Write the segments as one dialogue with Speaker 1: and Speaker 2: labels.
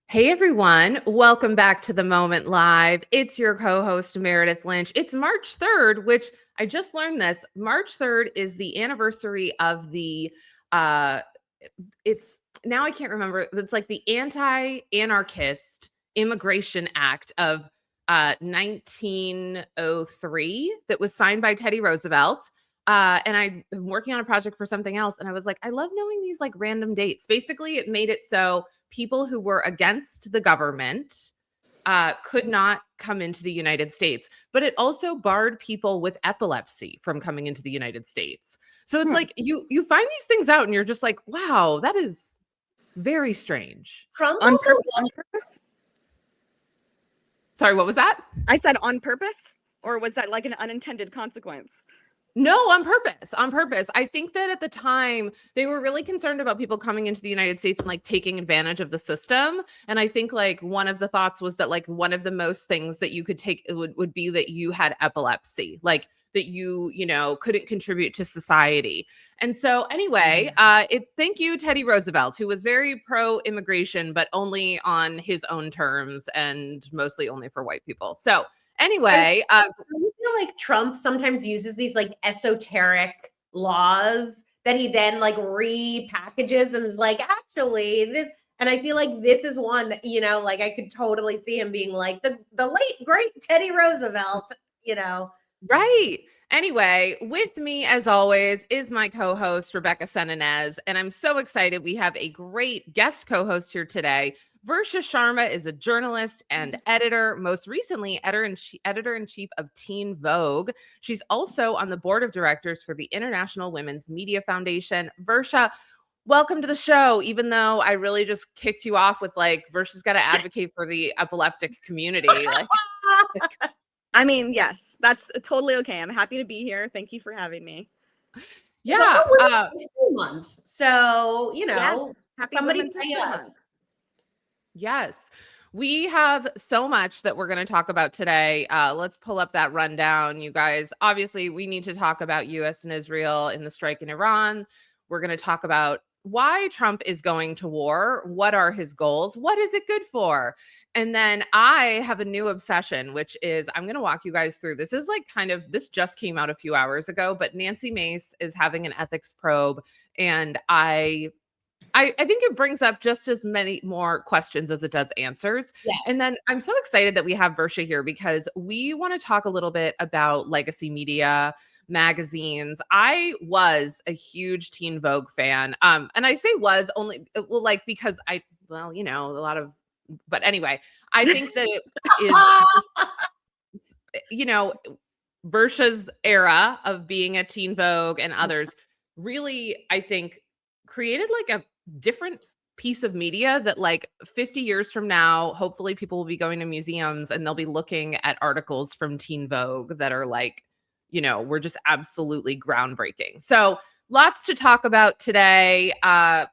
Speaker 1: Hey everyone, welcome back to The Moment Live. It's your co-host Meredith Lynch. It's March 3rd, which I just learned this. March 3rd is the anniversary of the uh it's now I can't remember. It's like the Anti-Anarchist Immigration Act of 1903 that was signed by Teddy Roosevelt. And I'm working on a project for something else. And I was like, I love knowing these like random dates. Basically, it made it so people who were against the government could not come into the United States, but it also barred people with epilepsy from coming into the United States. So it's like you find these things out and you're just like, wow, that is very strange.
Speaker 2: Trump
Speaker 3: On
Speaker 2: also
Speaker 3: purpose?
Speaker 1: Sorry, what was that?
Speaker 3: I said on purpose, or was that like an unintended consequence?
Speaker 1: No, on purpose. On purpose. I think that at the time they were really concerned about people coming into the United States and like taking advantage of the system. And I think like one of the thoughts was that like one of the most things that you could take would be that you had epilepsy, like that you couldn't contribute to society. And so anyway, thank you, Teddy Roosevelt, who was very pro-immigration, but only on his own terms and mostly only for white people. So anyway,
Speaker 2: I feel like Trump sometimes uses these like esoteric laws that he then like repackages and is like, actually, this. And I feel like this is one, like I could totally see him being like the late great Teddy Roosevelt,
Speaker 1: Right. Anyway, with me, as always, is my co-host, Rebecca Senanez, and I'm so excited. We have a great guest co-host here today. Versha Sharma is a journalist and editor, most recently editor-in-chief of Teen Vogue. She's also on the board of directors for the International Women's Media Foundation. Versha, welcome to the show, even though I really just kicked you off with like, Versha's got to advocate for the epileptic community. Like,
Speaker 3: I mean, yes, that's totally okay. I'm happy to be here. Thank you for having me.
Speaker 1: yeah.
Speaker 2: It's also Women's History Month. So,
Speaker 3: Yes, happy
Speaker 2: somebody
Speaker 3: Women's
Speaker 2: say
Speaker 3: History
Speaker 2: yes.
Speaker 3: Month.
Speaker 1: Yes. We have so much that we're going to talk about today. Let's pull up that rundown, you guys. Obviously, we need to talk about US and Israel in the strike in Iran. We're going to talk about why Trump is going to war. What are his goals? What is it good for? And then I have a new obsession, which is I'm going to walk you guys through. This is like this just came out a few hours ago, but Nancy Mace is having an ethics probe. And I think it brings up just as many more questions as it does answers.
Speaker 2: Yeah.
Speaker 1: And then I'm so excited that we have Versha here because we want to talk a little bit about legacy media, magazines. I was a huge Teen Vogue fan. And I say was only because a lot of, but anyway, I think that it is, Versha's era of being at Teen Vogue and others really, I think, created like a different piece of media that like 50 years from now, hopefully people will be going to museums and they'll be looking at articles from Teen Vogue that are like, we're just absolutely groundbreaking. So lots to talk about today.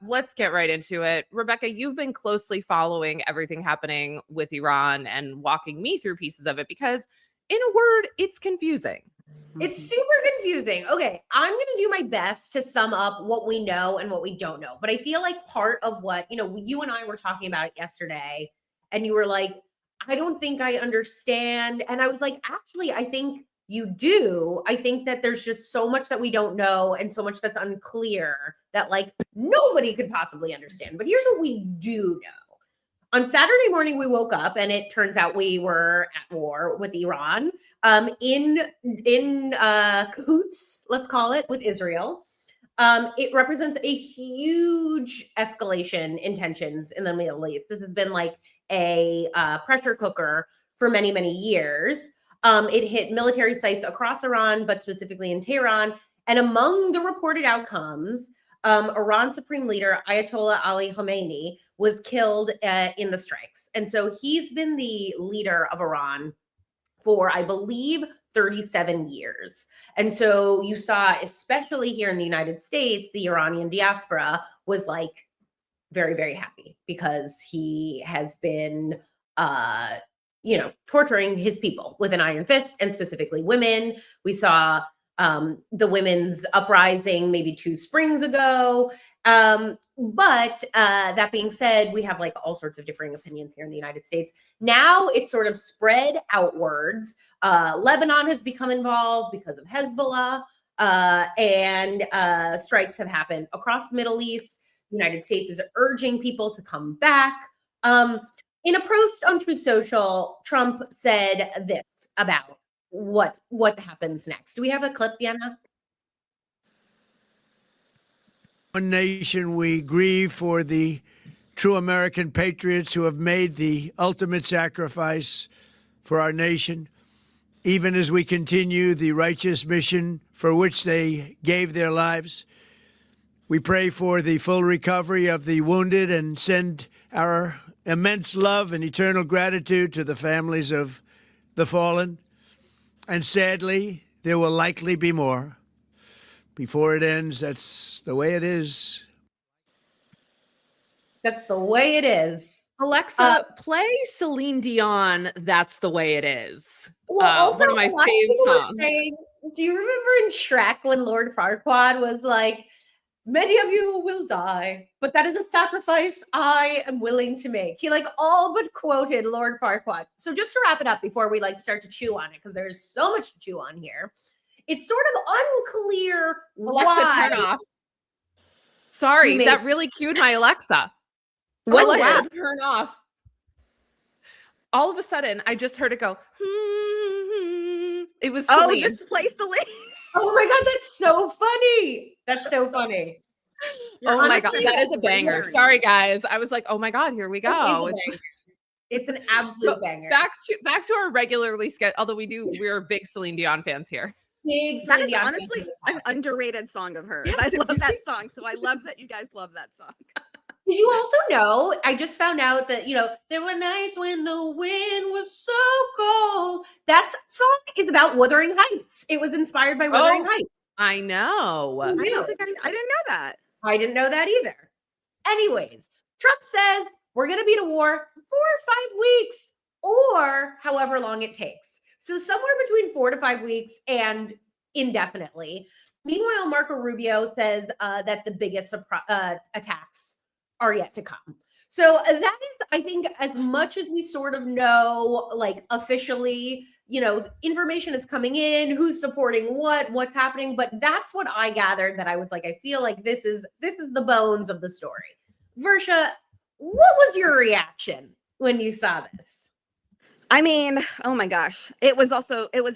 Speaker 1: Let's get right into it. Rebecca, you've been closely following everything happening with Iran and walking me through pieces of it because in a word, it's confusing.
Speaker 2: It's super confusing. Okay, I'm going to do my best to sum up what we know and what we don't know. But I feel like part of what, you and I were talking about it yesterday, and you were like, I don't think I understand. And I was like, actually, I think you do. I think that there's just so much that we don't know and so much that's unclear that like nobody could possibly understand. But here's what we do know. On Saturday morning, we woke up and it turns out we were at war with Iran, in cahoots, let's call it, with Israel. It represents a huge escalation in tensions in the Middle East. This has been like a pressure cooker for many, many years. It hit military sites across Iran, but specifically in Tehran. And among the reported outcomes, Iran Supreme Leader Ayatollah Ali Khamenei was killed in the strikes. And so he's been the leader of Iran for, I believe, 37 years. And so you saw, especially here in the United States, the Iranian diaspora was like very, very happy because he has been, torturing his people with an iron fist, and specifically women. We saw the women's uprising maybe 2 springs ago. But that being said, we have like all sorts of differing opinions here in the United States. Now it's sort of spread outwards. Lebanon has become involved because of Hezbollah, and strikes have happened across the Middle East. The United States is urging people to come back. In a post on Truth Social, Trump said this about what happens next. Do we have a clip, Vienna?
Speaker 4: One nation, we grieve for the true American patriots who have made the ultimate sacrifice for our nation, even as we continue the righteous mission for which they gave their lives. We pray for the full recovery of the wounded and send our immense love and eternal gratitude to the families of the fallen. And sadly, there will likely be more. Before it ends, that's the way it is.
Speaker 2: That's the way it is.
Speaker 1: Alexa, play Celine Dion, That's the Way It Is.
Speaker 2: Well, also,
Speaker 1: one of my
Speaker 2: a lot of
Speaker 1: fave
Speaker 2: people were
Speaker 1: songs.
Speaker 2: saying, do you remember in Shrek when Lord Farquaad was like, many of you will die, but that is a sacrifice I am willing to make. He like all but quoted Lord Farquaad. So just to wrap it up before we like start to chew on it, because there's so much to chew on here. It's sort of unclear
Speaker 1: Alexa,
Speaker 2: why.
Speaker 1: turn off. Sorry, that really cued my Alexa.
Speaker 2: What?
Speaker 1: Alexa, turn off. All of a sudden, I just heard it go. It was Celine.
Speaker 3: Oh, this plays Celine.
Speaker 2: Oh my God, that's so funny. That's so funny.
Speaker 1: Oh my God, that is a banger. Sorry, guys. I was like, oh my God, here we go.
Speaker 2: It's an absolute banger.
Speaker 1: Back to our regularly scheduled, although we're big Celine Dion fans here.
Speaker 3: That is honestly an underrated song of hers. Yes, I love that song. So I love that you guys love that song.
Speaker 2: Did you also know, I just found out that, there were nights when the wind was so cold. That song is about Wuthering Heights. It was inspired by Wuthering Heights.
Speaker 1: I know.
Speaker 3: I didn't know that.
Speaker 2: I didn't know that either. Anyways, Trump says we're going to be at war 4 or 5 weeks or however long it takes. So somewhere between 4 to 5 weeks and indefinitely. Meanwhile, Marco Rubio says that the biggest attacks are yet to come. So that is, I think, as much as we sort of know, like officially, information is coming in, who's supporting what's happening. But that's what I gathered, that I was like, I feel like this is the bones of the story. Versha, what was your reaction when you saw this?
Speaker 3: I mean, oh my gosh. It was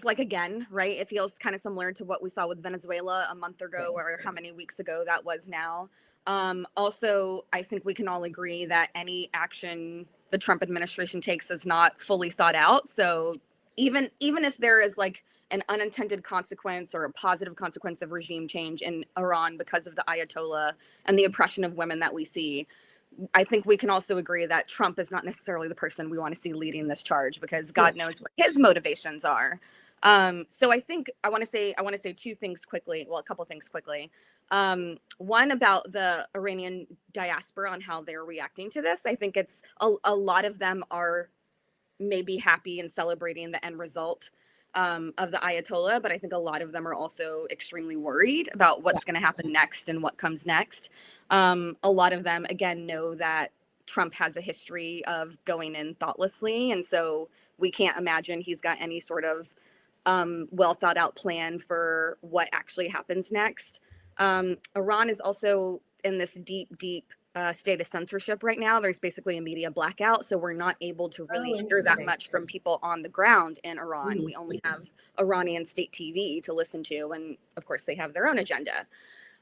Speaker 3: like, again, right? It feels kind of similar to what we saw with Venezuela a month ago, or how many weeks ago that was now. Also, I think we can all agree that any action the Trump administration takes is not fully thought out. So even if there is like an unintended consequence or a positive consequence of regime change in Iran because of the Ayatollah and the oppression of women that we see, I think we can also agree that Trump is not necessarily the person we want to see leading this charge, because God knows what his motivations are. So I think I want to say two things quickly. Well, a couple things quickly. One about the Iranian diaspora on how they're reacting to this. I think it's a lot of them are maybe happy and celebrating the end result of the Ayatollah, but I think a lot of them are also extremely worried about what's going to happen next and what comes next. A lot of them, again, know that Trump has a history of going in thoughtlessly, and so we can't imagine he's got any sort of well thought out plan for what actually happens next. Iran is also in this deep state of censorship right now. There's basically a media blackout, so we're not able to really hear that much from people on the ground in Iran. We only have Iranian state TV to listen to, and of course they have their own agenda.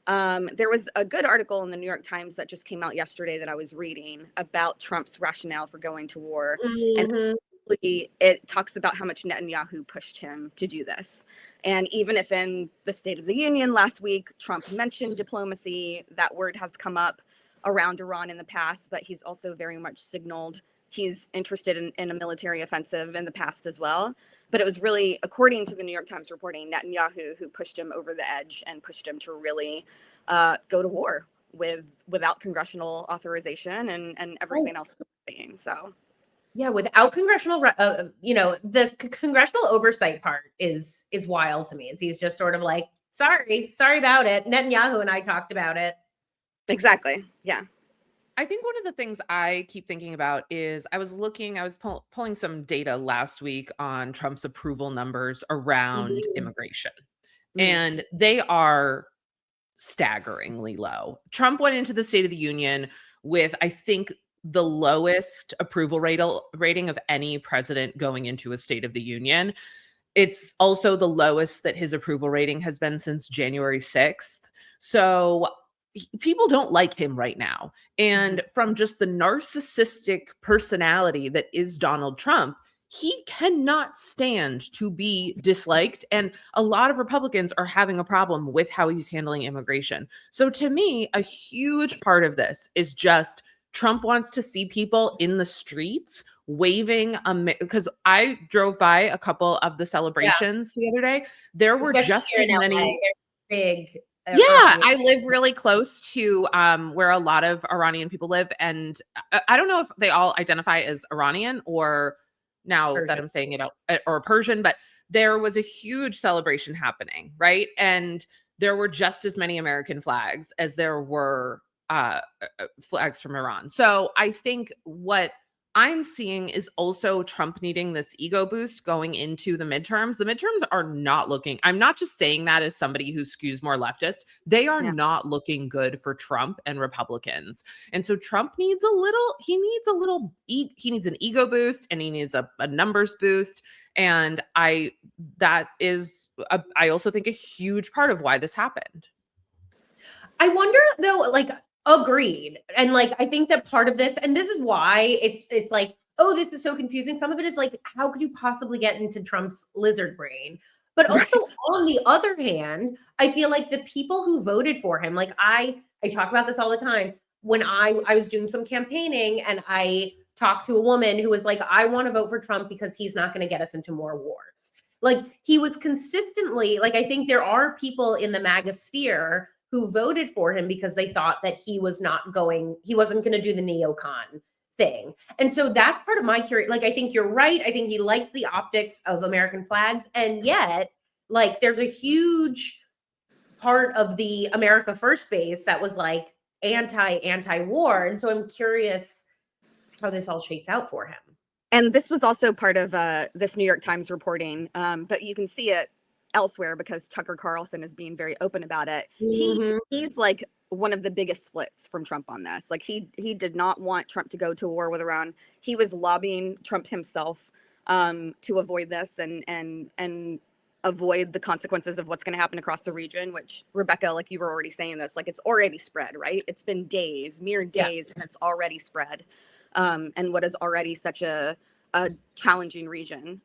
Speaker 3: There was a good article in the New York Times that just came out yesterday that I was reading about Trump's rationale for going to war. And it talks about how much Netanyahu pushed him to do this. And even if in the State of the Union last week, Trump mentioned diplomacy, that word has come up around Iran in the past, but he's also very much signaled he's interested in a military offensive in the past as well. But it was really, according to the New York Times reporting, Netanyahu who pushed him over the edge and pushed him to really go to war without congressional authorization and everything else that we're seeing. So.
Speaker 2: Yeah, without congressional, the congressional oversight part is wild to me. He's just sort of like, sorry about it. Netanyahu and I talked about it.
Speaker 3: Exactly. Yeah.
Speaker 1: I think one of the things I keep thinking about is I was pulling some data last week on Trump's approval numbers around
Speaker 2: Mhm.
Speaker 1: immigration,
Speaker 2: Mm.
Speaker 1: and they are staggeringly low. Trump went into the State of the Union with, I think, the lowest approval rating of any president going into a State of the Union. It's also the lowest that his approval rating has been since January 6th. So people don't like him right now. And from just the narcissistic personality that is Donald Trump, he cannot stand to be disliked. And a lot of Republicans are having a problem with how he's handling immigration. So to me, a huge part of this is just Trump wants to see people in the streets waving, because I drove by a couple of the
Speaker 2: Yeah,
Speaker 1: celebrations the other day. There were
Speaker 2: especially
Speaker 1: just
Speaker 2: here
Speaker 1: as
Speaker 2: in LA,
Speaker 1: many.
Speaker 2: there's big
Speaker 1: Yeah,
Speaker 2: Iranian.
Speaker 1: I live really close to where a lot of Iranian people live, and I don't know if they all identify as Iranian or, now that
Speaker 2: Persian.
Speaker 1: I'm saying it out, or Persian, but there was a huge celebration happening, right? And there were just as many American flags as there were flags from Iran. So I think what I'm seeing is also Trump needing this ego boost going into the midterms. The midterms are not looking, I'm not just saying that as somebody who skews more leftist. They are
Speaker 3: Yeah.
Speaker 1: not looking good for Trump and Republicans. And so Trump needs he needs an ego boost, and he needs a numbers boost. And I also think a huge part of why this happened.
Speaker 2: I wonder though, like, agreed. And like, I think that part of this, and this is why it's like, oh, this is so confusing. Some of it is like, how could you possibly get into Trump's lizard brain? But also on the other hand, I feel like the people who voted for him, like I talk about this all the time. When I was doing some campaigning and I talked to a woman who was like, I want to vote for Trump because he's not going to get us into more wars. Like he was consistently, like, I think there are people in the MAGA sphere who voted for him because they thought that he wasn't going to do the neocon thing. And so that's part of my curiosity. Like, I think you're right. I think he likes the optics of American flags. And yet, like, there's a huge part of the America First base that was like anti-war. And so I'm curious how this all shakes out for him.
Speaker 3: And this was also part of this New York Times reporting, but you can see it elsewhere because Tucker Carlson is being very open about it. He's like one of the biggest splits from Trump on this. Like he did not want Trump to go to war with Iran. He was lobbying Trump himself to avoid this and avoid the consequences of what's going to happen across the region, which, Rebecca, like you were already saying this, like it's already spread, right? It's been mere days, and it's already spread. And what is already such a challenging region.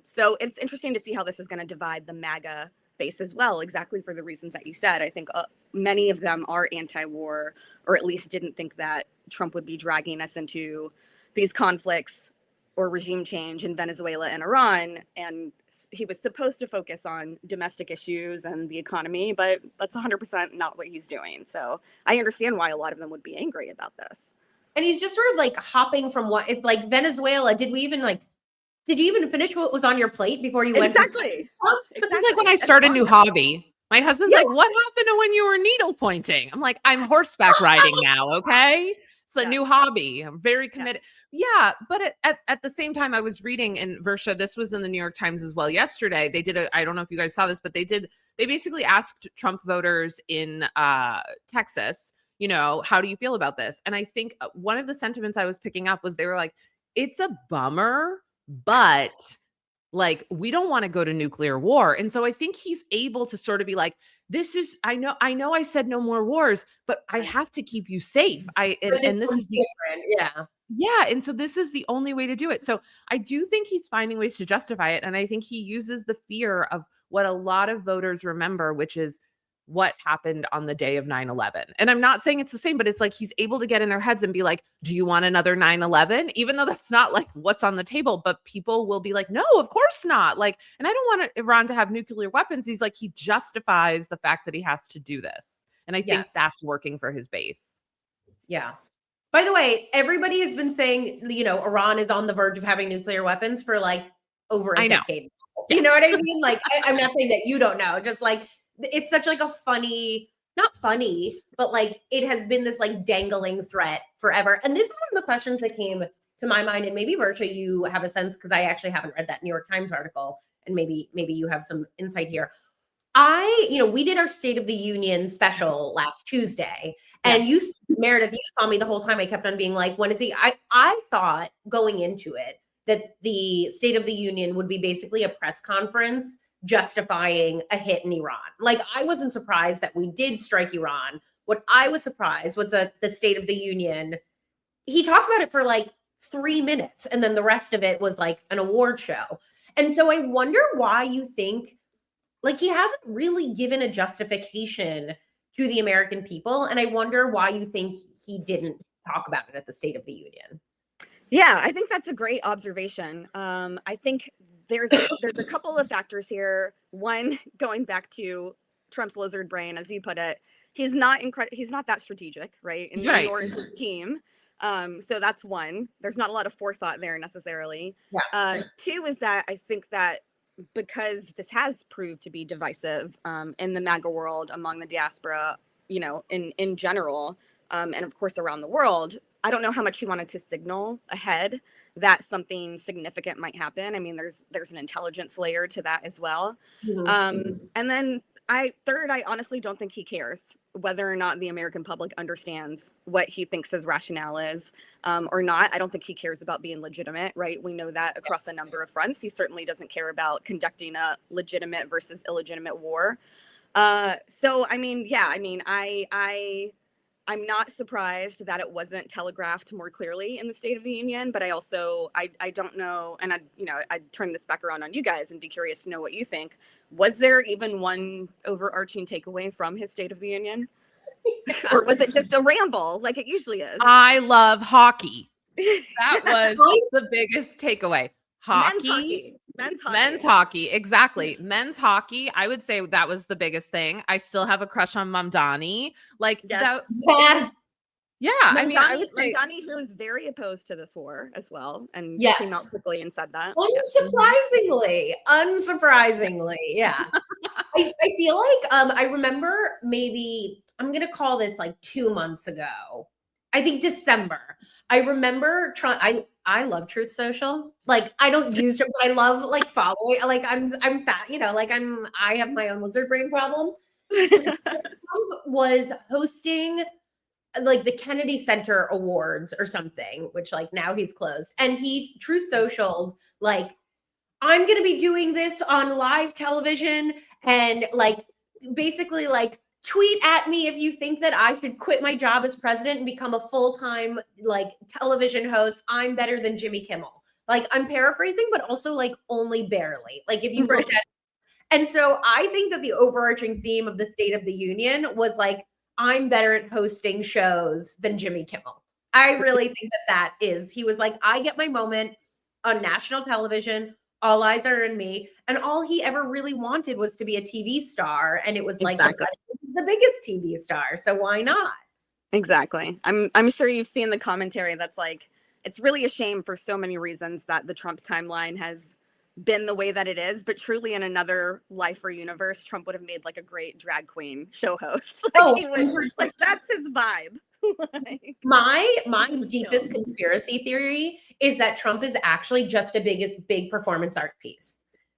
Speaker 3: So it's interesting to see how this is going to divide the MAGA base as well, exactly for the reasons that you said. I think many of them are anti-war, or at least didn't think that Trump would be dragging us into these conflicts or regime change in Venezuela and Iran. And he was supposed to focus on domestic issues and the economy, but that's 100% not what he's doing. So I understand why a lot of them would be angry about this.
Speaker 2: And he's just sort of like hopping from it's like Venezuela. Did you even finish what was on your plate before you went?
Speaker 3: Exactly.
Speaker 1: It's like when I start a new hobby. My husband's like, what happened to when you were needle pointing? I'm like, I'm horseback riding now. Okay. It's a new hobby. I'm very committed. Yeah. But at the same time, I was reading, and Versha, this was in the New York Times as well yesterday. They did I don't know if you guys saw this, but they basically asked Trump voters in Texas, how do you feel about this? And I think one of the sentiments I was picking up was they were like, it's a bummer, but like, we don't want to go to nuclear war. And so I think he's able to sort of be like, I know I said no more wars, but I have to keep you safe. And this is
Speaker 2: different. Yeah.
Speaker 1: Yeah. And so this is the only way to do it. So I do think he's finding ways to justify it. And I think he uses the fear of what a lot of voters remember, which is what happened on the day of 9/11. And I'm not saying it's the same, but it's like he's able to get in their heads and be like, do you want another 9/11? Even though that's not like what's on the table, but people will be like, no, of course not. Like, and I don't want Iran to have nuclear weapons. He's like, he justifies the fact that he has to do this. And I think that's working for his base.
Speaker 2: Yeah. By the way, everybody has been saying, Iran is on the verge of having nuclear weapons for like over a decade. You know what I mean? Like, I'm not saying that you don't know, just like, it's such like a funny not funny, but like it has been this like dangling threat forever. And this is one of the questions that came to my mind. And maybe Versha, you have a sense, because I actually haven't read that New York Times article, and maybe you have some insight here. We did our State of the Union special last Tuesday, and Meredith, you saw me the whole time. I kept on being like, when is he? I thought going into it that the State of the Union would be basically a press conference justifying a hit in Iran. Like, I wasn't surprised that we did strike Iran. What I was surprised was that the State of the Union, he talked about it for like 3 minutes, and then the rest of it was like an award show. And so I wonder why you think, like, he hasn't really given a justification to the American people. And I wonder why you think he didn't talk about it at the State of the Union.
Speaker 3: Yeah, I think that's a great observation. I think there's a couple of factors here. One, going back to Trump's lizard brain, as you put it, he's not that strategic, right? And nor is his team. So that's one. There's not a lot of forethought there necessarily.
Speaker 2: Yeah.
Speaker 3: Two is that I think that because this has proved to be divisive in the MAGA world, among the diaspora, in general, and of course around the world, I don't know how much he wanted to signal ahead that something significant might happen. I mean, there's an intelligence layer to that as well. Mm-hmm. And then I honestly don't think he cares whether or not the American public understands what he thinks his rationale is or not. I don't think he cares about being legitimate, right? We know that across a number of fronts. He certainly doesn't care about conducting a legitimate versus illegitimate war. So, I mean, I'm not surprised that it wasn't telegraphed more clearly in the State of the Union, but I also, I don't know. And I'd turn this back around on you guys and be curious to know what you think. Was there even one overarching takeaway from his State of the Union? Or was it just a ramble like it usually is?
Speaker 1: I love hockey. That was the biggest takeaway. Men's hockey. Exactly. Men's hockey. I would say that was the biggest thing. I still have a crush on Mamdani. Like,
Speaker 2: yes.
Speaker 1: Yeah.
Speaker 3: Mamdani,
Speaker 1: I mean, I would say
Speaker 3: Mamdani, who was very opposed to this war as well, and came out quickly and said that.
Speaker 2: Unsurprisingly. Yeah. I feel like, I remember maybe, I'm going to call this like 2 months ago. I think December. I remember I love Truth Social. Like, I don't use it, but I love like following. Like, I'm fat, like I have my own lizard brain problem. Trump was hosting like the Kennedy Center Awards or something, which like now he's closed. And he Truth Socialed like, I'm going to be doing this on live television, and like basically like, tweet at me if you think that I should quit my job as president and become a full-time like television host. I'm better than Jimmy Kimmel. Like, I'm paraphrasing, but also like only barely. Like, if you looked at it. And so I think that the overarching theme of the State of the Union was like, I'm better at hosting shows than Jimmy Kimmel. I really think that is, he was like, I get my moment on national television. All eyes are on me. And all he ever really wanted was to be a TV star. And it was like the biggest TV star. So why not?
Speaker 3: Exactly. I'm sure you've seen the commentary that's like, it's really a shame for so many reasons that the Trump timeline has been the way that it is. But truly, in another life or universe, Trump would have made like a great drag queen show host. Like, that's his vibe. Like,
Speaker 2: my deepest conspiracy theory is that Trump is actually just a big performance art piece.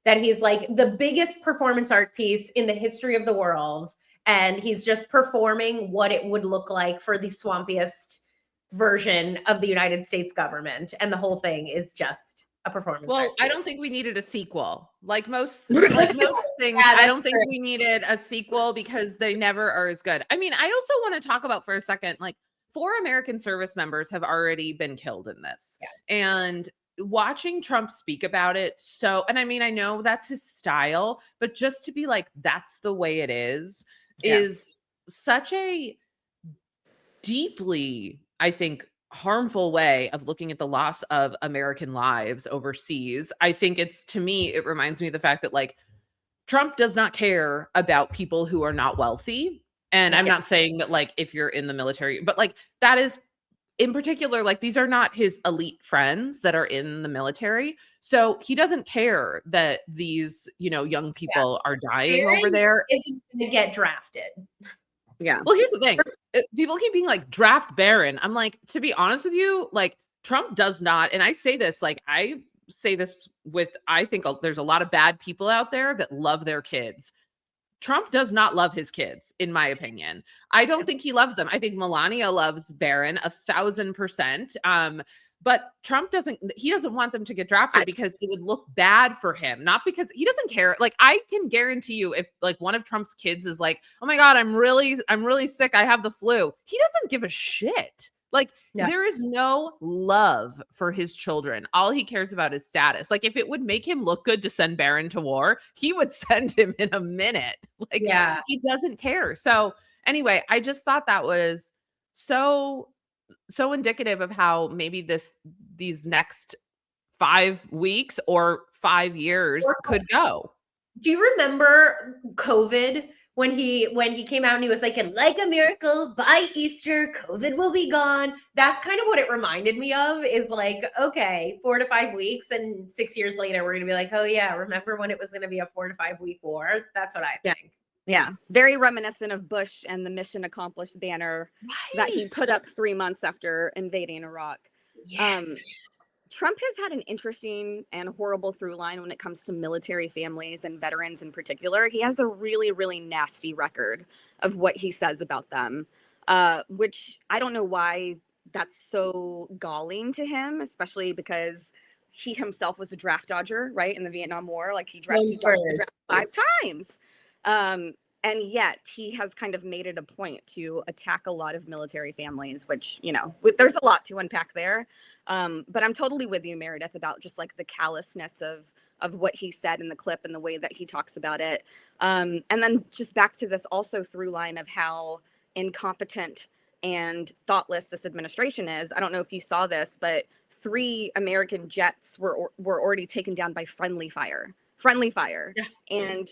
Speaker 2: That he's like the biggest performance art piece in the history of the world, and he's just performing what it would look like for the swampiest version of the United States government, and the whole thing is just a performance.
Speaker 1: Well, I don't think we needed a sequel. Like most things, I don't think we needed a sequel because they never are as good. I mean, I also want to talk about for a second, like 4 American service members have already been killed in this. Yeah. And watching Trump speak about it. And I mean, I know that's his style, but just to be like, that's the way it is such a deeply, I think, harmful way of looking at the loss of American lives overseas. I think to me, it reminds me of the fact that like Trump does not care about people who are not wealthy. And I'm not saying that like if you're in the military, but like that is in particular, like these are not his elite friends that are in the military. So he doesn't care that these, young people are dying over there.
Speaker 2: Isn't going to get drafted.
Speaker 3: Yeah.
Speaker 1: Well, here's the thing. People keep being like draft Barron. I'm like, to be honest with you, like Trump does not, and I say this with, I think there's a lot of bad people out there that love their kids. Trump does not love his kids, in my opinion. I don't think he loves them. I think Melania loves Barron 1,000%. But Trump doesn't want them to get drafted because it would look bad for him, not because he doesn't care. Like, I can guarantee you, if like one of Trump's kids is like, oh my God, I'm really sick, I have the flu, he doesn't give a shit. Like, there is no love for his children. All he cares about is status. Like, if it would make him look good to send Barron to war, he would send him in a minute. Like, he doesn't care. So anyway, I just thought that was so indicative of how maybe these next 5 weeks or 5 years could go.
Speaker 2: Do you remember COVID when he came out and he was like, and like a miracle, by Easter, COVID will be gone? That's kind of what it reminded me of, is like, okay, 4 to 5 weeks, and 6 years later, we're going to be like, oh yeah, remember when it was going to be a 4 to 5 week war? That's what I think.
Speaker 3: Yeah, very reminiscent of Bush and the mission accomplished banner that he put up 3 months after invading Iraq. Trump has had an interesting and horrible through line when it comes to military families and veterans in particular. He has a really, really nasty record of what he says about them, which I don't know why that's so galling to him, especially because he himself was a draft dodger, right, in the Vietnam War. Like, he drafted 5 times. And yet he has kind of made it a point to attack a lot of military families, which, you know, there's a lot to unpack there. But I'm totally with you, Meredith, about just like the callousness of what he said in the clip and the way that he talks about it. And then just back to this also through line of how incompetent and thoughtless this administration is. I don't know if you saw this, but 3 American jets were already taken down by friendly fire. Yeah. And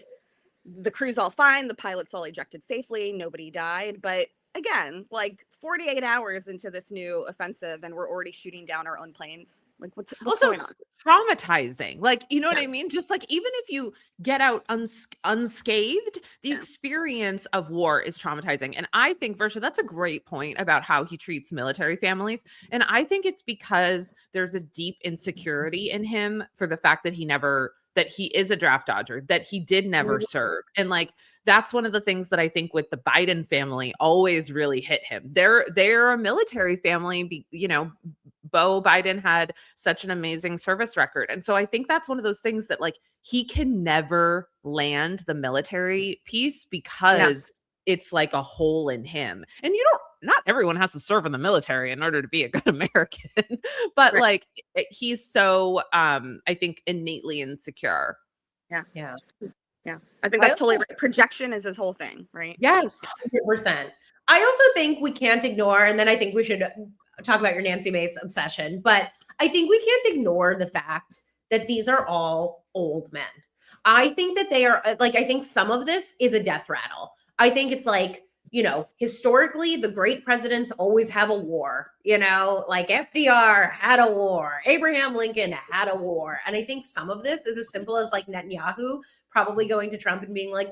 Speaker 3: the crew's all fine. The pilot's all ejected safely. Nobody died. But again, like 48 hours into this new offensive and we're already shooting down our own planes. Like, what's
Speaker 1: also
Speaker 3: going on?
Speaker 1: Traumatizing. Like, you know what I mean? Just like, even if you get out unscathed, the experience of war is traumatizing. And I think, Versha, that's a great point about how he treats military families. And I think it's because there's a deep insecurity in him for the fact that he is a draft dodger, that he did never serve. And like, that's one of the things that I think with the Biden family always really hit him. They're a military family. You know, Beau Biden had such an amazing service record. And so I think that's one of those things that like, he can never land the military piece because it's like a hole in him. And not everyone has to serve in the military in order to be a good American, but like, he's so, I think, innately insecure.
Speaker 3: Yeah. I think that's totally right. Projection is his whole thing, right?
Speaker 2: Yes. 100%. I also think we can't ignore, and then I think we should talk about your Nancy Mace obsession, but I think we can't ignore the fact that these are all old men. I think that they are, like, I think some of this is a death rattle. I think it's like, you know, historically, the great presidents always have a war, you know, like FDR had a war, Abraham Lincoln had a war. And I think some of this is as simple as like Netanyahu probably going to Trump and being like,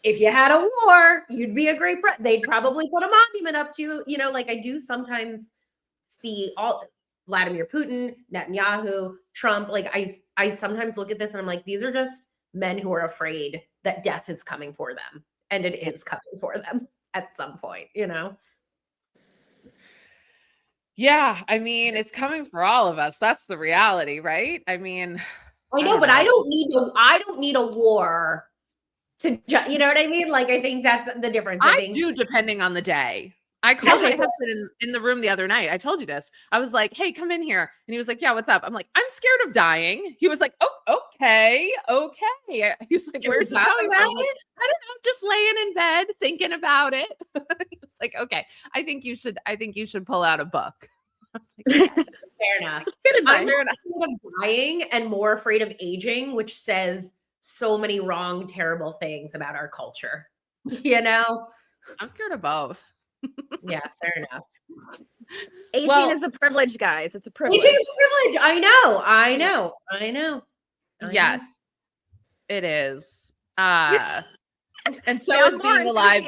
Speaker 2: if you had a war, you'd be a great they'd probably put a monument up to you. You know, like, I do sometimes see Vladimir Putin, Netanyahu, Trump. Like, I sometimes look at this and I'm like, these are just men who are afraid that death is coming for them. And it is coming for them at some point, you know?
Speaker 1: Yeah. I mean, it's coming for all of us. That's the reality, right? I mean,
Speaker 2: I know, but I don't need a war to, you know what I mean? Like, I think that's the difference.
Speaker 1: I do, depending on the day. I called my husband in the room the other night. I told you this. I was like, hey, come in here. And he was like, yeah, what's up? I'm like, I'm scared of dying. He was like, oh, okay. He's like, where's this coming from? Like, I don't know, just laying in bed thinking about it. He was like, okay, I think you should pull out a book. I was like,
Speaker 2: fair enough. I'm scared of dying and more afraid of aging, which says so many wrong, terrible things about our culture. You know?
Speaker 1: I'm scared of both.
Speaker 2: Yeah, fair enough.
Speaker 3: 18 is a privilege, guys. It's a privilege.
Speaker 2: 18 is a privilege. I know.
Speaker 1: Yes, it is. And so
Speaker 3: Sound
Speaker 1: is
Speaker 3: more
Speaker 1: being alive.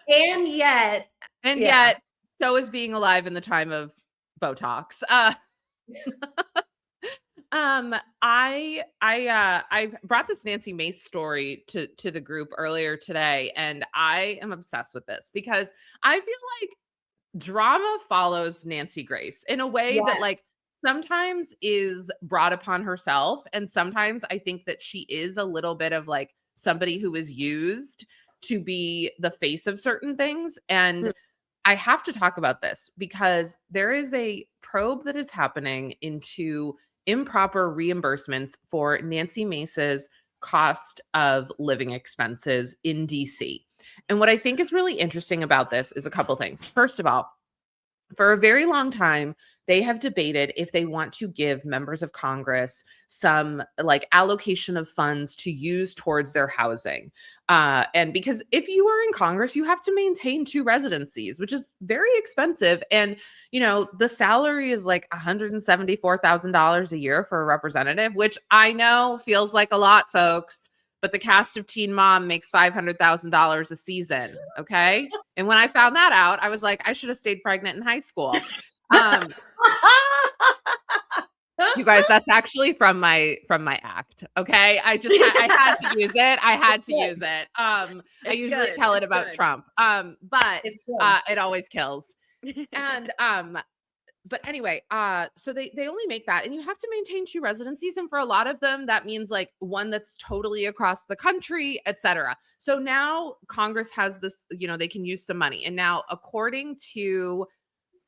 Speaker 3: enthusiastic.
Speaker 2: And
Speaker 1: Yet, so is being alive in the time of Botox. I brought this Nancy Mace story to the group earlier today, and I am obsessed with this because I feel like drama follows Nancy Grace in a way that like sometimes is brought upon herself, and sometimes I think that she is a little bit of like somebody who is used to be the face of certain things. And I have to talk about this because there is a probe that is happening into improper reimbursements for Nancy Mace's cost of living expenses in DC. And what I think is really interesting about this is a couple things. First of all, for a very long time, they have debated if they want to give members of Congress some like allocation of funds to use towards their housing. And because if you are in Congress, you have to maintain 2 residencies, which is very expensive. And, you know, the salary is like $174,000 a year for a representative, which I know feels like a lot, folks. But the cast of Teen Mom makes $500,000 a season. Okay. And when I found that out, I was like, I should have stayed pregnant in high school. You guys, that's actually from my act. Okay. I had to use it. I had to use it. I usually tell it about Trump. But it always kills. And but anyway, so they only make that, and you have to maintain 2 residencies, and for a lot of them that means like one that's totally across the country, etc. So now Congress has this, you know, they can use some money. And now, according to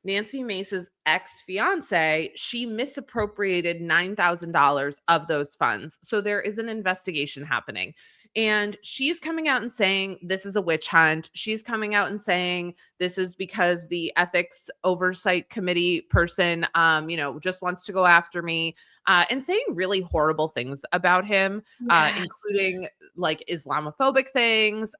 Speaker 1: Nancy Mace's ex-fiance, she misappropriated $9,000 of those funds. So there is an investigation happening. And she's coming out and saying this is a witch hunt. She's coming out and saying this is because the ethics oversight committee person, you know, just wants to go after me, and saying really horrible things about him, including like Islamophobic things.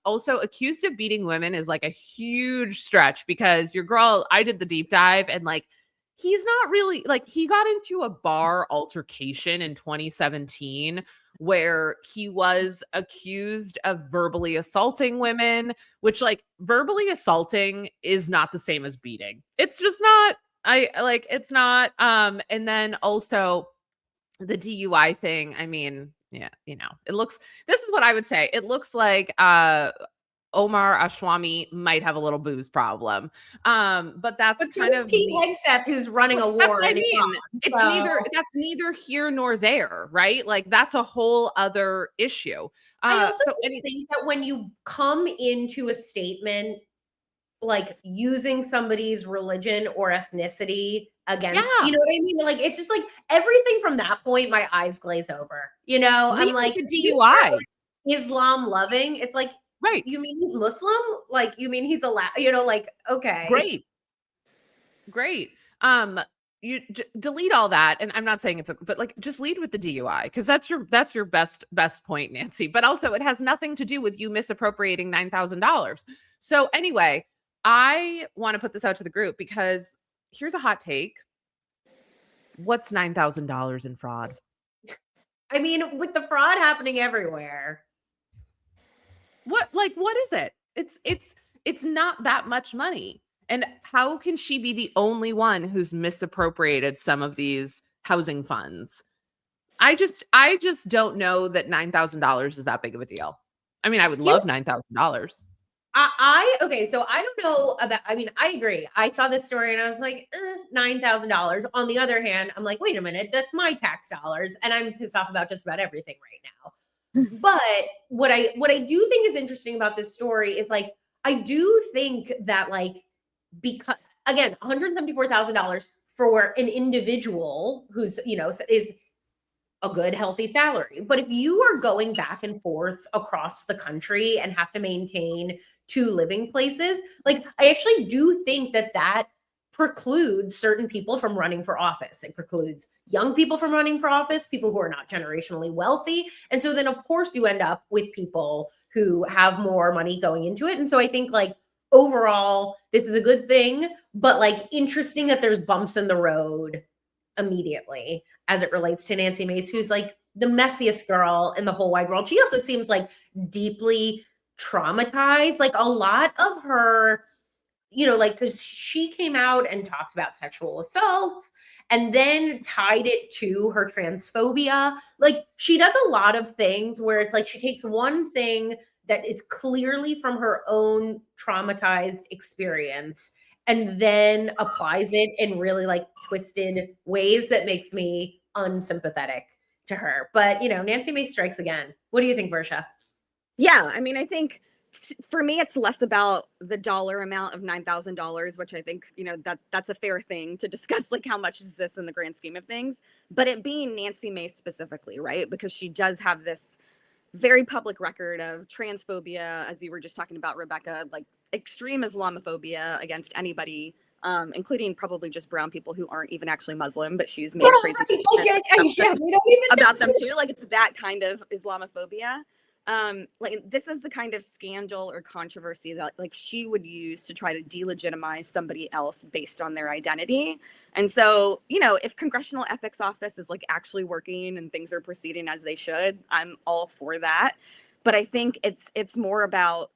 Speaker 1: Also accused of beating women is like a huge stretch because your girl, I did the deep dive, and like, he's not really like, he got into a bar altercation in 2017 where he was accused of verbally assaulting women, which like verbally assaulting is not the same as beating. It's just not, it's not. And then also the DUI thing. I mean, yeah, you know, this is what I would say. It looks like, Omar Ashwami might have a little booze problem. But that's kind of
Speaker 2: Pete Hegseth who's running a war.
Speaker 1: That's what I mean. That's neither here nor there, right? Like that's a whole other issue.
Speaker 2: I also think that when you come into a statement like using somebody's religion or ethnicity against, you know what I mean? Like it's just like everything from that point, my eyes glaze over. You know, I'm like
Speaker 1: the DUI,
Speaker 2: Islam loving. It's like,
Speaker 1: right.
Speaker 2: You mean he's Muslim? Like, you mean he's allowed, you know, like, okay.
Speaker 1: Great. You delete all that. And I'm not saying but like, just lead with the DUI. Cause that's your best point, Nancy. But also it has nothing to do with you misappropriating $9,000. So anyway, I want to put this out to the group because here's a hot take. What's $9,000 in fraud?
Speaker 2: I mean, with the fraud happening everywhere.
Speaker 1: What is it? It's not that much money. And how can she be the only one who's misappropriated some of these housing funds? I just don't know that $9,000 is that big of a deal. I mean, I would love $9,000.
Speaker 2: Okay, so I don't know about, I mean, I agree. I saw this story and I was like, $9,000. On the other hand, I'm like, wait a minute, that's my tax dollars. And I'm pissed off about just about everything right now. But what I do think is interesting about this story is like, I do think that like, because again, $174,000 for an individual who's, you know, is a good, healthy salary. But if you are going back and forth across the country and have to maintain 2 living places, like I actually do think that precludes certain people from running for office. It precludes young people from running for office, people who are not generationally wealthy. And so then of course you end up with people who have more money going into it. And so I think like overall, this is a good thing, but like interesting that there's bumps in the road immediately as it relates to Nancy Mace, who's like the messiest girl in the whole wide world. She also seems like deeply traumatized. Like a lot of her, like, because she came out and talked about sexual assaults and then tied it to her transphobia. Like, she does a lot of things where it's like she takes one thing that is clearly from her own traumatized experience and then applies it in really like twisted ways that makes me unsympathetic to her. But, Nancy Mace strikes again. What do you think, Versha?
Speaker 3: Yeah, I mean, I think for me, it's less about the dollar amount of $9,000, which I think, that's a fair thing to discuss, like how much is this in the grand scheme of things, but it being Nancy Mace specifically, right? Because she does have this very public record of transphobia, as you were just talking about, Rebecca, like extreme Islamophobia against anybody, including probably just brown people who aren't even actually Muslim, but she's made crazy about them too. Like, it's that kind of Islamophobia. Like, this is the kind of scandal or controversy that like she would use to try to delegitimize somebody else based on their identity. And so, if Congressional Ethics Office is like actually working and things are proceeding as they should, I'm all for that. But I think it's more about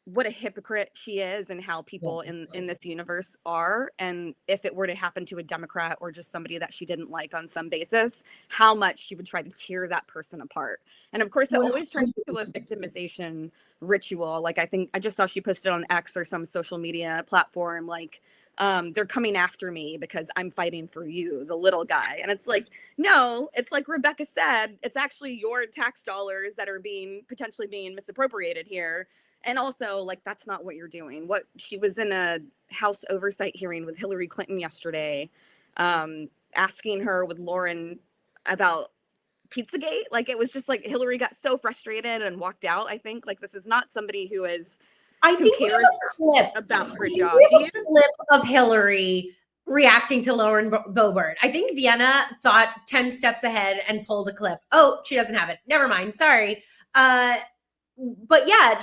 Speaker 3: what a hypocrite she is and how people in this universe are. And if it were to happen to a Democrat or just somebody that she didn't like on some basis, how much she would try to tear that person apart. And of course, it always turns into a victimization ritual. Like, I think I just saw she posted on X or some social media platform, like, they're coming after me because I'm fighting for you, the little guy. And it's like, no, it's like Rebecca said, it's actually your tax dollars that are potentially being misappropriated here. And also, like, that's not what you're doing. She was in a House oversight hearing with Hillary Clinton yesterday, asking her with Lauren about Pizzagate. Like, it was just like Hillary got so frustrated and walked out. I think like this is not somebody who cares about her job.
Speaker 2: Do you have a clip of Hillary reacting to Lauren Boebert? I think Vienna thought 10 steps ahead and pulled a clip. Oh, she doesn't have it. Never mind. Sorry. But yeah,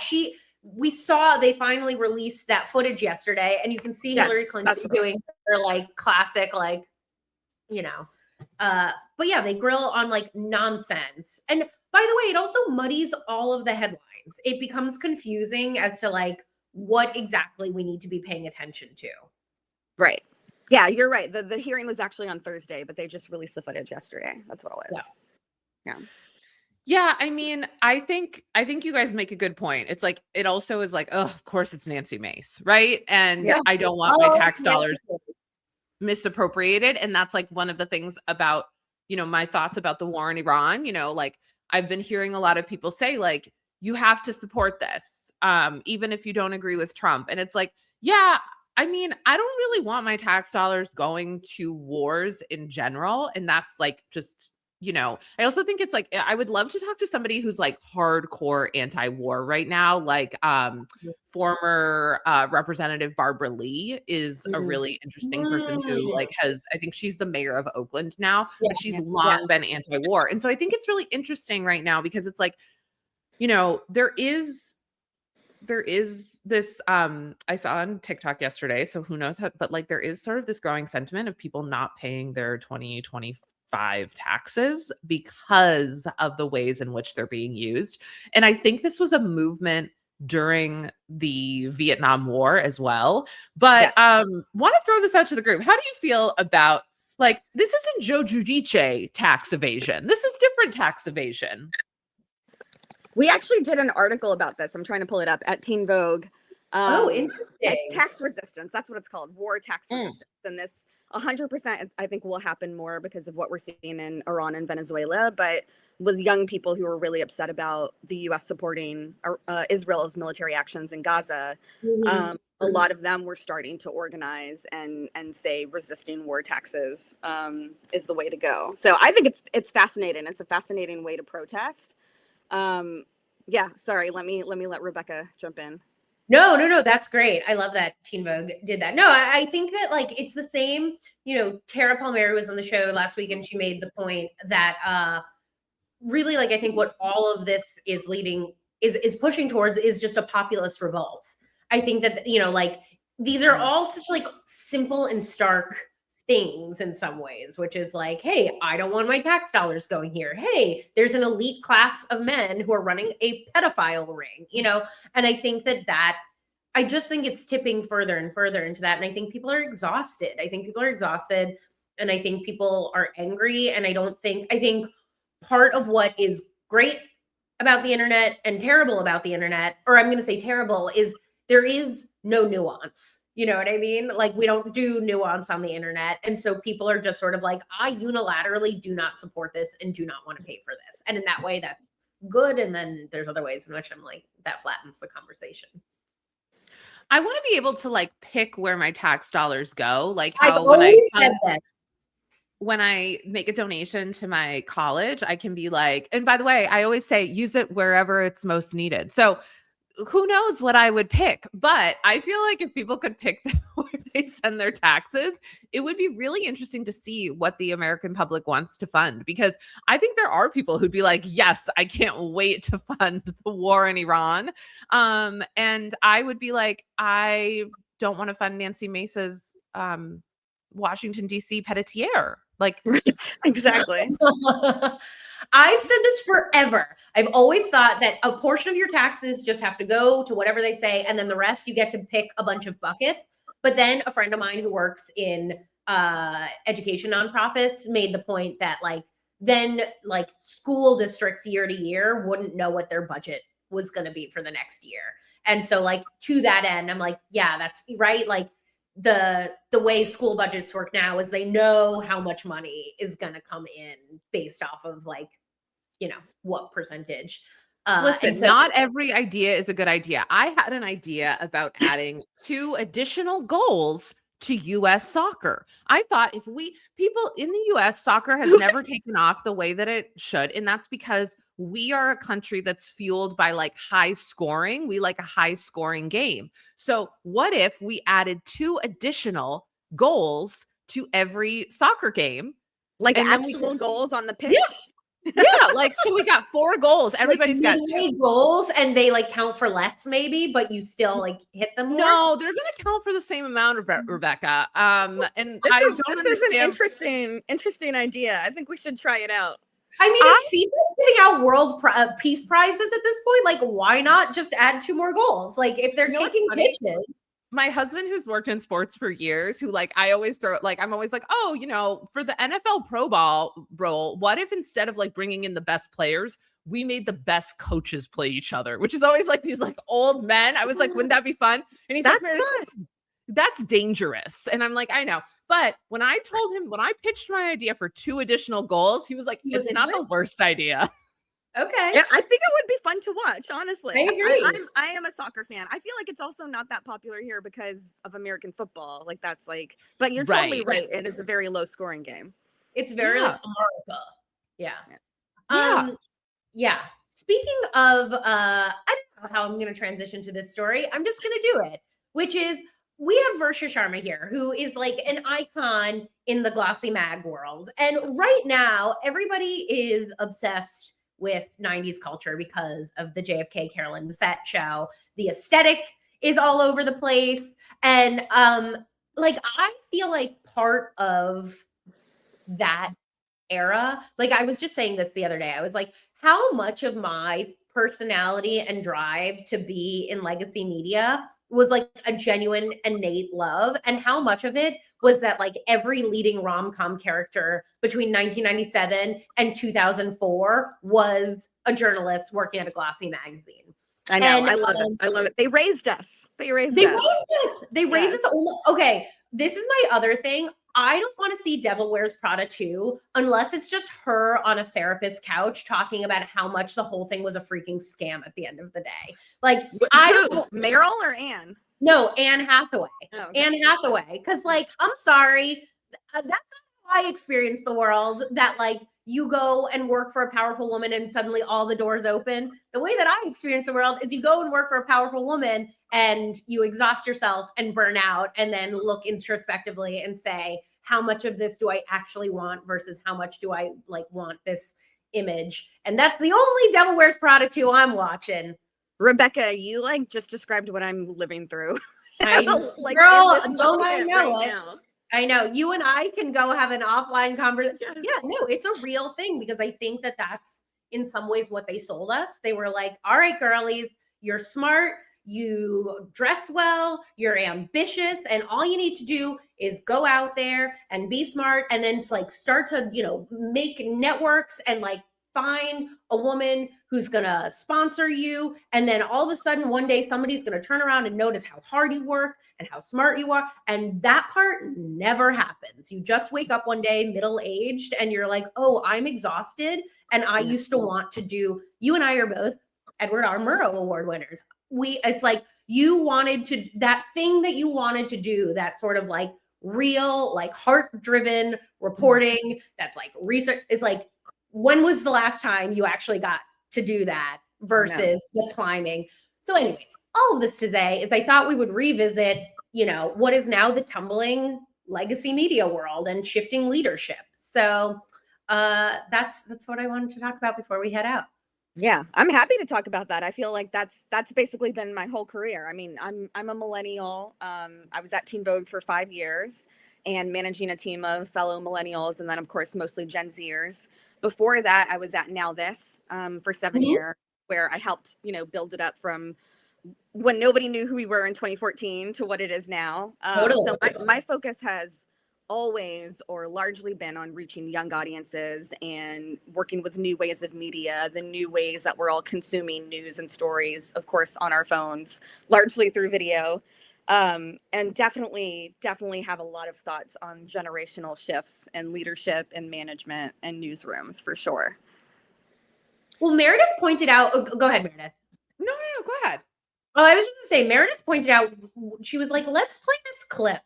Speaker 2: we saw they finally released that footage yesterday, and you can see Hillary Clinton doing her like classic, like, but yeah, they grill on like nonsense. And by the way, it also muddies all of the headlines. It becomes confusing as to like what exactly we need to be paying attention to.
Speaker 3: Right. Yeah, you're right. The hearing was actually on Thursday, but they just released the footage yesterday. That's what it was. Yeah.
Speaker 1: Yeah, I mean, I think you guys make a good point. It's like, it also is like, oh, of course it's Nancy Mace, right? And I don't want my tax dollars misappropriated. And that's like one of the things about, my thoughts about the war in Iran. Like, I've been hearing a lot of people say, like, you have to support this, even if you don't agree with Trump. And it's like, yeah, I mean, I don't really want my tax dollars going to wars in general. And that's like just, I also think it's like, I would love to talk to somebody who's like hardcore anti-war right now. Like former Representative Barbara Lee is a really interesting person who like I think she's the mayor of Oakland now, but she's long been anti-war. And so I think it's really interesting right now because it's like, there is this I saw on TikTok yesterday, so who knows how, but like there is sort of this growing sentiment of people not paying their 2025 taxes because of the ways in which they're being used. And I think this was a movement during the Vietnam War as well. But want to throw this out to the group. How do you feel about, like, this isn't Joe Giudice tax evasion. This is different tax evasion.
Speaker 3: We actually did an article about this. I'm trying to pull it up at Teen Vogue.
Speaker 2: Interesting.
Speaker 3: It's tax resistance. That's what it's called. War tax resistance. And this 100%, I think, will happen more because of what we're seeing in Iran and Venezuela. But with young people who are really upset about the U.S. supporting Israel's military actions in Gaza, a lot of them were starting to organize and say resisting war taxes is the way to go. So I think it's fascinating. It's a fascinating way to protest. Sorry, let me let Rebecca jump in.
Speaker 2: No, that's great. I love that Teen Vogue did that. No, I think that like it's the same, Tara Palmieri was on the show last week and she made the point that really, like, I think what all of this is leading is pushing towards is just a populist revolt. I think that, like, these are all such like simple and stark things in some ways, which is like, hey, I don't want my tax dollars going here. Hey, there's an elite class of men who are running a pedophile ring, you know? And I think I just think it's tipping further and further into that. And I think people are exhausted. And I think people are angry. And I think part of what is great about the internet and terrible about the internet, or I'm going to say terrible, is there is no nuance. You know what I mean? Like, we don't do nuance on the internet. And so people are just sort of like, I unilaterally do not support this and do not want to pay for this. And in that way, that's good. And then there's other ways in which I'm like, that flattens the conversation.
Speaker 1: I want to be able to like pick where my tax dollars go. Like
Speaker 2: how
Speaker 1: when I make a donation to my college, I can be like, and by the way, I always say, use it wherever it's most needed. So who knows what I would pick, but I feel like if people could pick where they send their taxes, it would be really interesting to see what the American public wants to fund, because I think there are people who'd be like, yes, I can't wait to fund the war in Iran. And I would be like, I don't want to fund Nancy Mace's Washington, D.C. Petitier. Like,
Speaker 3: exactly.
Speaker 2: I've said this forever. I've always thought that a portion of your taxes just have to go to whatever they say, and then the rest you get to pick a bunch of buckets. But then a friend of mine who works in education nonprofits made the point that then school districts year to year wouldn't know what their budget was going to be for the next year. And so to that end, I'm like, yeah, that's right. Like the way school budgets work now is they know how much money is going to come in based off of what percentage.
Speaker 1: Listen, not every idea is a good idea. I had an idea about adding 2 additional goals to U.S. soccer. I thought people in the U.S., soccer has never taken off the way that it should. And that's because we are a country that's fueled by high scoring. We like a high scoring game. So what if we added 2 additional goals to every soccer game?
Speaker 3: Actual goals on the pitch?
Speaker 1: Yeah. So we got 4 goals. Everybody's got
Speaker 2: 2 goals, and they count for less maybe, but you still hit them more?
Speaker 1: No, they're going to count for the same amount, Rebecca. And
Speaker 3: this is an interesting idea. I think we should try it out.
Speaker 2: I mean, if FIFA's giving out world peace prizes at this point, why not just add 2 more goals? If they're taking pitches.
Speaker 1: My husband, who's worked in sports for years, who I always throw, I'm always like, oh, for the NFL Pro Bowl role, what if instead of bringing in the best players, we made the best coaches play each other, which is always these old men. I was like, wouldn't that be fun? And he's like, that's dangerous. And I'm like, I know. But when I pitched my idea for 2 additional goals, he was like, it's not the worst idea.
Speaker 2: Okay.
Speaker 3: Yeah, I think it would be fun to watch, honestly.
Speaker 2: I agree.
Speaker 3: I am a soccer fan. I feel like it's also not that popular here because of American football. But you're totally right. It is a very low scoring game.
Speaker 2: It's very America. Yeah. Yeah. Speaking of, I don't know how I'm going to transition to this story. I'm just going to do it, which is we have Versha Sharma here, who is an icon in the glossy mag world. And right now, everybody is obsessed with 90s culture because of the JFK Carolyn Bessette show. The aesthetic is all over the place. And I feel like part of that era, I was just saying this the other day, I was like, how much of my personality and drive to be in legacy media was a genuine innate love, and how much of it was that every leading rom-com character between 1997 and 2004 was a journalist working at a glossy magazine.
Speaker 3: I know. I love it. I love it. They raised us. They raised us.
Speaker 2: Okay. This is my other thing. I don't want to see Devil Wears Prada 2 unless it's just her on a therapist's couch talking about how much the whole thing was a freaking scam at the end of the day.
Speaker 3: Meryl or Anne?
Speaker 2: No, Anne Hathaway. Oh, okay. Anne Hathaway. Because I'm sorry. That's not how I experience the world, that you go and work for a powerful woman and suddenly all the doors open. The way that I experience the world is you go and work for a powerful woman and you exhaust yourself and burn out, and then look introspectively and say, how much of this do I actually want versus how much do I want this image? And that's the only Devil Wears Prada 2 I'm watching.
Speaker 3: Rebecca, you just described what I'm living through.
Speaker 2: Girl, don't I know it?
Speaker 3: Now.
Speaker 2: I know. You and I can go have an offline conversation.
Speaker 1: Yes.
Speaker 2: Yeah, no, it's a real thing because I think that that's in some ways what they sold us. They were like, all right, girlies, you're smart, you dress well, you're ambitious, and all you need to do is go out there and be smart and then like start to, make networks and like find a woman who's going to sponsor you. And then all of a sudden, one day, somebody's going to turn around and notice how hard you work and how smart you are. And that part never happens. You just wake up one day, middle-aged, and you're like, oh, I'm exhausted. And I used to want to do, you and I are both Edward R. Murrow Award winners. It's like you wanted to, that thing that you wanted to do, that sort of like real, like heart-driven reporting, that's like research, is like, when was the last time you actually got to do that versus the climbing? So anyways, all of this to say is I thought we would revisit, what is now the tumbling legacy media world and shifting leadership. So that's what I wanted to talk about before we head out.
Speaker 3: Yeah, I'm happy to talk about that. I feel like that's basically been my whole career. I mean, I'm a millennial. I was at Teen Vogue for 5 years and managing a team of fellow millennials, and then of course mostly Gen Zers. Before that, I was at Now This for 7 years, where I helped, build it up from when nobody knew who we were in 2014 to what it is now. So my focus has always or largely been on reaching young audiences and working with new ways of media, the new ways that we're all consuming news and stories, of course, on our phones, largely through video. And definitely have a lot of thoughts on generational shifts in leadership and management and newsrooms for sure.
Speaker 2: Well, Meredith pointed out, go ahead, Meredith.
Speaker 1: No, go ahead.
Speaker 2: Oh, I was just gonna say, Meredith pointed out, she was like, let's play this clip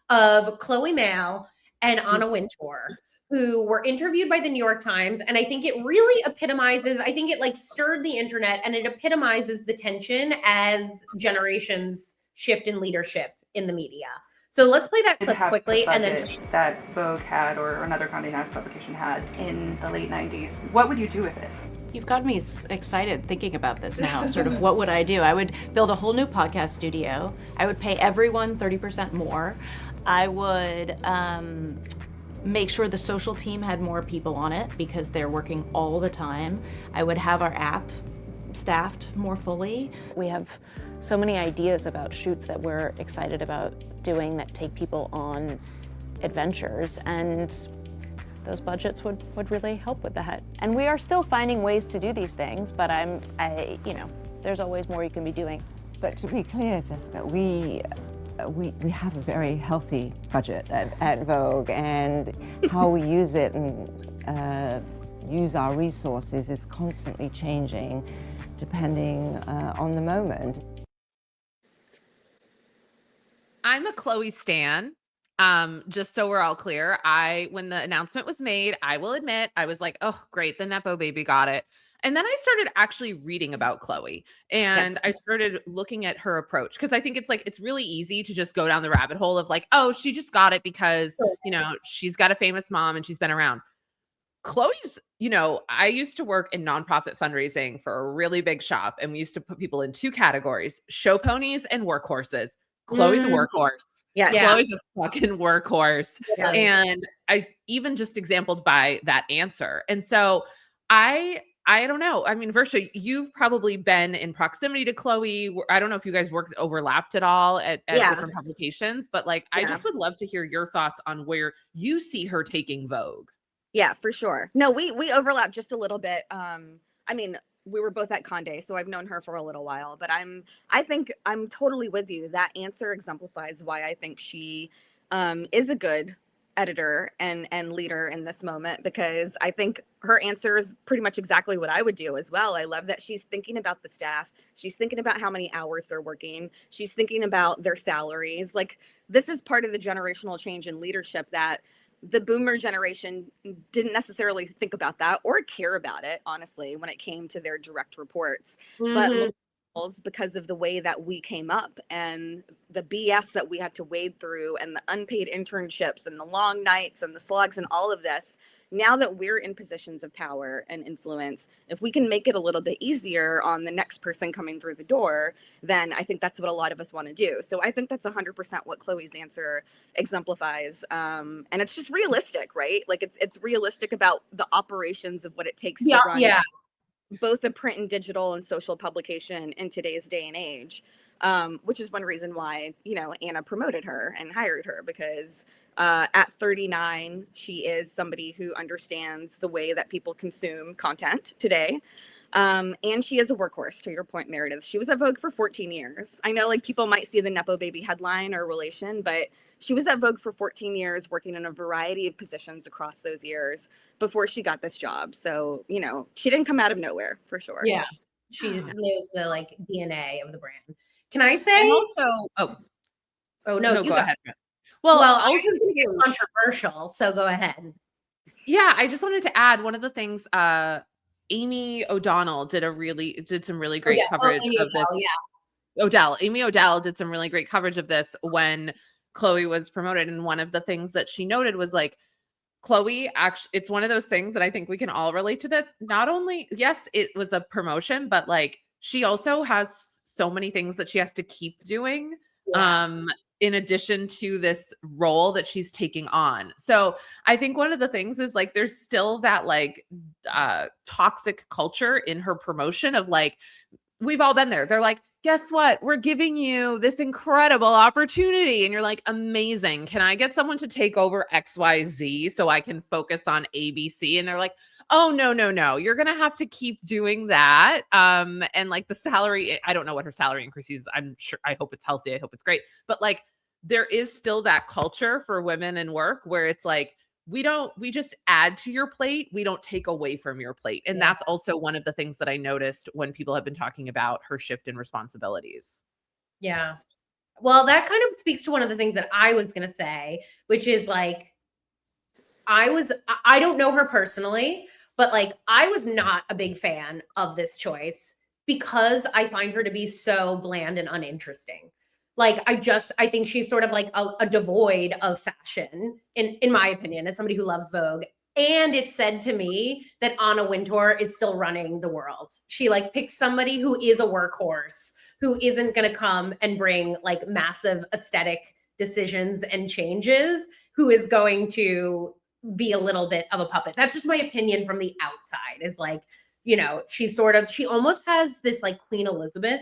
Speaker 2: of Chloé Malle and Anna Wintour, who were interviewed by the New York Times. And I think it really epitomizes, I think it like stirred the internet and it epitomizes the tension as generations shift in leadership in the media. So let's play that clip quickly. And then
Speaker 5: that Vogue had or another Condé Nast publication had in the late 90s. What would you do with it?
Speaker 6: You've got me excited thinking about this now. Sort of what would I do? I would build a whole new podcast studio. I would pay everyone 30% more. I would make sure the social team had more people on it because they're working all the time. I would have our app staffed more fully. We have so many ideas about shoots that we're excited about doing that take people on adventures, and those budgets would really help with that. And we are still finding ways to do these things, but there's always more you can be doing.
Speaker 7: But to be clear, Jessica, we have a very healthy budget at Vogue, and how we use it and use our resources is constantly changing depending on the moment.
Speaker 1: I'm a Chloé stan. Just so we're all clear, when the announcement was made, I will admit, I was like, oh, great, the Nepo baby got it. And then I started actually reading about Chloé, and I started looking at her approach, because I think it's really easy to just go down the rabbit hole of like, oh, she just got it because, she's got a famous mom and she's been around. Chloé's, I used to work in nonprofit fundraising for a really big shop, and we used to put people in 2 categories, show ponies and workhorses. Chloé's a workhorse. Yeah. Chloé's a fucking workhorse. Yeah. And I even just exampled by that answer. And so I don't know. I mean, Versha, you've probably been in proximity to Chloé. I don't know if you guys overlapped at all at different publications, but I just would love to hear your thoughts on where you see her taking Vogue.
Speaker 3: Yeah, for sure. No, we overlap just a little bit. I mean, we were both at Condé, so I've known her for a little while, but I think I'm totally with you. That answer exemplifies why I think she is a good editor and leader in this moment, because I think her answer is pretty much exactly what I would do as well. I love that she's thinking about the staff. She's thinking about how many hours they're working. She's thinking about their salaries. This is part of the generational change in leadership that the boomer generation didn't necessarily think about that or care about it, honestly, when it came to their direct reports. But millennials, because of the way that we came up and the BS that we had to wade through and the unpaid internships and the long nights and the slugs and all of this, now that we're in positions of power and influence, if we can make it a little bit easier on the next person coming through the door, then I think that's what a lot of us want to do. So I think that's 100% what Chloe's answer exemplifies. And it's just realistic, right? Like it's realistic about the operations of what it takes to run both a print and digital and social publication in today's day and age, which is one reason why, Anna promoted her and hired her, because at 39, she is somebody who understands the way that people consume content today. And she is a workhorse, to your point, Meredith. She was at Vogue for 14 years. I know people might see the Nepo Baby headline or relation, but she was at Vogue for 14 years, working in a variety of positions across those years before she got this job. So, she didn't come out of nowhere, for sure.
Speaker 2: Yeah. She knows the DNA of the brand. Can I say?
Speaker 1: And also,
Speaker 2: no,
Speaker 1: go ahead.
Speaker 2: Well, I was going to get controversial, so go ahead.
Speaker 1: Yeah, I just wanted to add one of the things. Amy O'Donnell did some really great coverage of this. Amy O'Donnell did some really great coverage of this when Chloé was promoted, and one of the things that she noted was Chloé, actually, it's one of those things that I think we can all relate to this. Not only, yes, it was a promotion, but she also has so many things that she has to keep doing. In addition to this role that she's taking on. So I think one of the things is there's still that toxic culture in her promotion of we've all been there. They're guess what? We're giving you this incredible opportunity. And you're amazing. Can I get someone to take over XYZ so I can focus on ABC? And they're oh, no. You're going to have to keep doing that. And the salary, I don't know what her salary increase is. I hope it's healthy. I hope it's great. But there is still that culture for women in work where it's we just add to your plate. We don't take away from your plate. And that's also one of the things that I noticed when people have been talking about her shift in responsibilities.
Speaker 2: Yeah. Well, that kind of speaks to one of the things that I was going to say, which is I don't know her personally, but I was not a big fan of this choice because I find her to be so bland and uninteresting. I think she's sort of a devoid of fashion, in my opinion, as somebody who loves Vogue. And it's said to me that Anna Wintour is still running the world. She picked somebody who is a workhorse, who isn't going to come and bring massive aesthetic decisions and changes, who is going to be a little bit of a puppet. That's just my opinion from the outside, is she almost has this Queen Elizabeth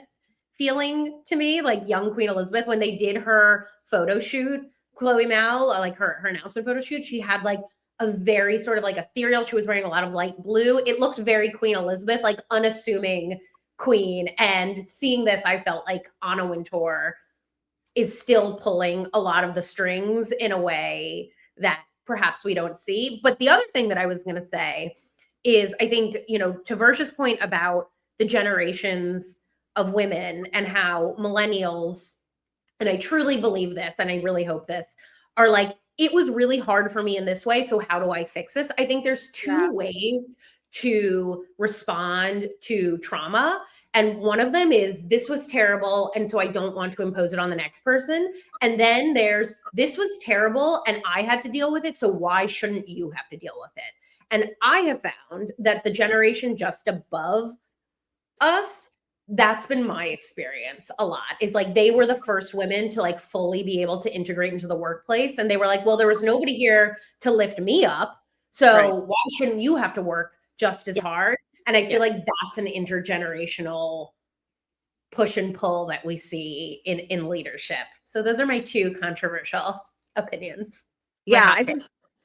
Speaker 2: feeling to me, young Queen Elizabeth. When they did her photo shoot, Chloé Malle, her announcement photo shoot, she had a very sort of ethereal, she was wearing a lot of light blue. It looked very Queen Elizabeth, unassuming queen. And seeing this, I felt Anna Wintour is still pulling a lot of the strings in a way that perhaps we don't see. But the other thing that I was going to say is, I think, to Versha's point about the generations of women and how millennials, and I truly believe this, and I really hope this, are it was really hard for me in this way. So how do I fix this? I think there's two ways to respond to trauma. And one of them is, this was terrible, and so I don't want to impose it on the next person. And then there's, this was terrible and I had to deal with it, so why shouldn't you have to deal with it? And I have found that the generation just above us, that's been my experience a lot, is they were the first women to fully be able to integrate into the workplace. And they were well, there was nobody here to lift me up, so why shouldn't you have to work just as hard? And I feel that's an intergenerational push and pull that we see in leadership. So those are my two controversial opinions.
Speaker 3: Yeah,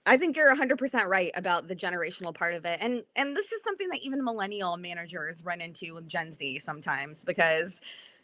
Speaker 3: I think you're 100% right about the generational part of it. And this is something that even millennial managers run into with Gen Z sometimes, because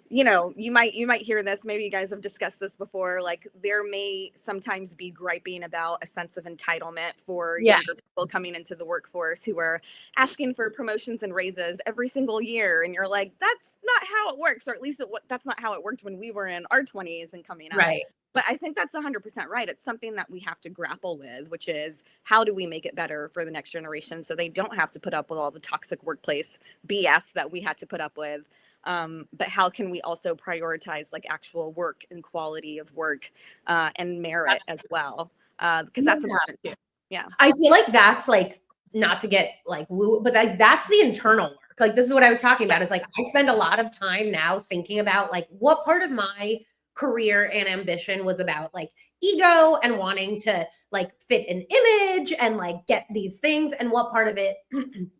Speaker 3: you might hear this, maybe you guys have discussed this before, there may sometimes be griping about a sense of entitlement for younger people coming into the workforce who are asking for promotions and raises every single year. And you're that's not how it works, or at least that's not how it worked when we were in our 20s and coming up.
Speaker 2: Right.
Speaker 3: But I think that's 100% right. It's something that we have to grapple with, which is, how do we make it better for the next generation so they don't have to put up with all the toxic workplace BS that we had to put up with? But how can we also prioritize actual work and quality of work and merit as well? Because that's important too.
Speaker 2: I feel like that's like, not to get like woo, but like that's the internal work. Like this is what I was talking about. Is like I spend a lot of time now thinking about like what part of my career and ambition was about like ego and wanting to like fit an image and like get these things, and what part of it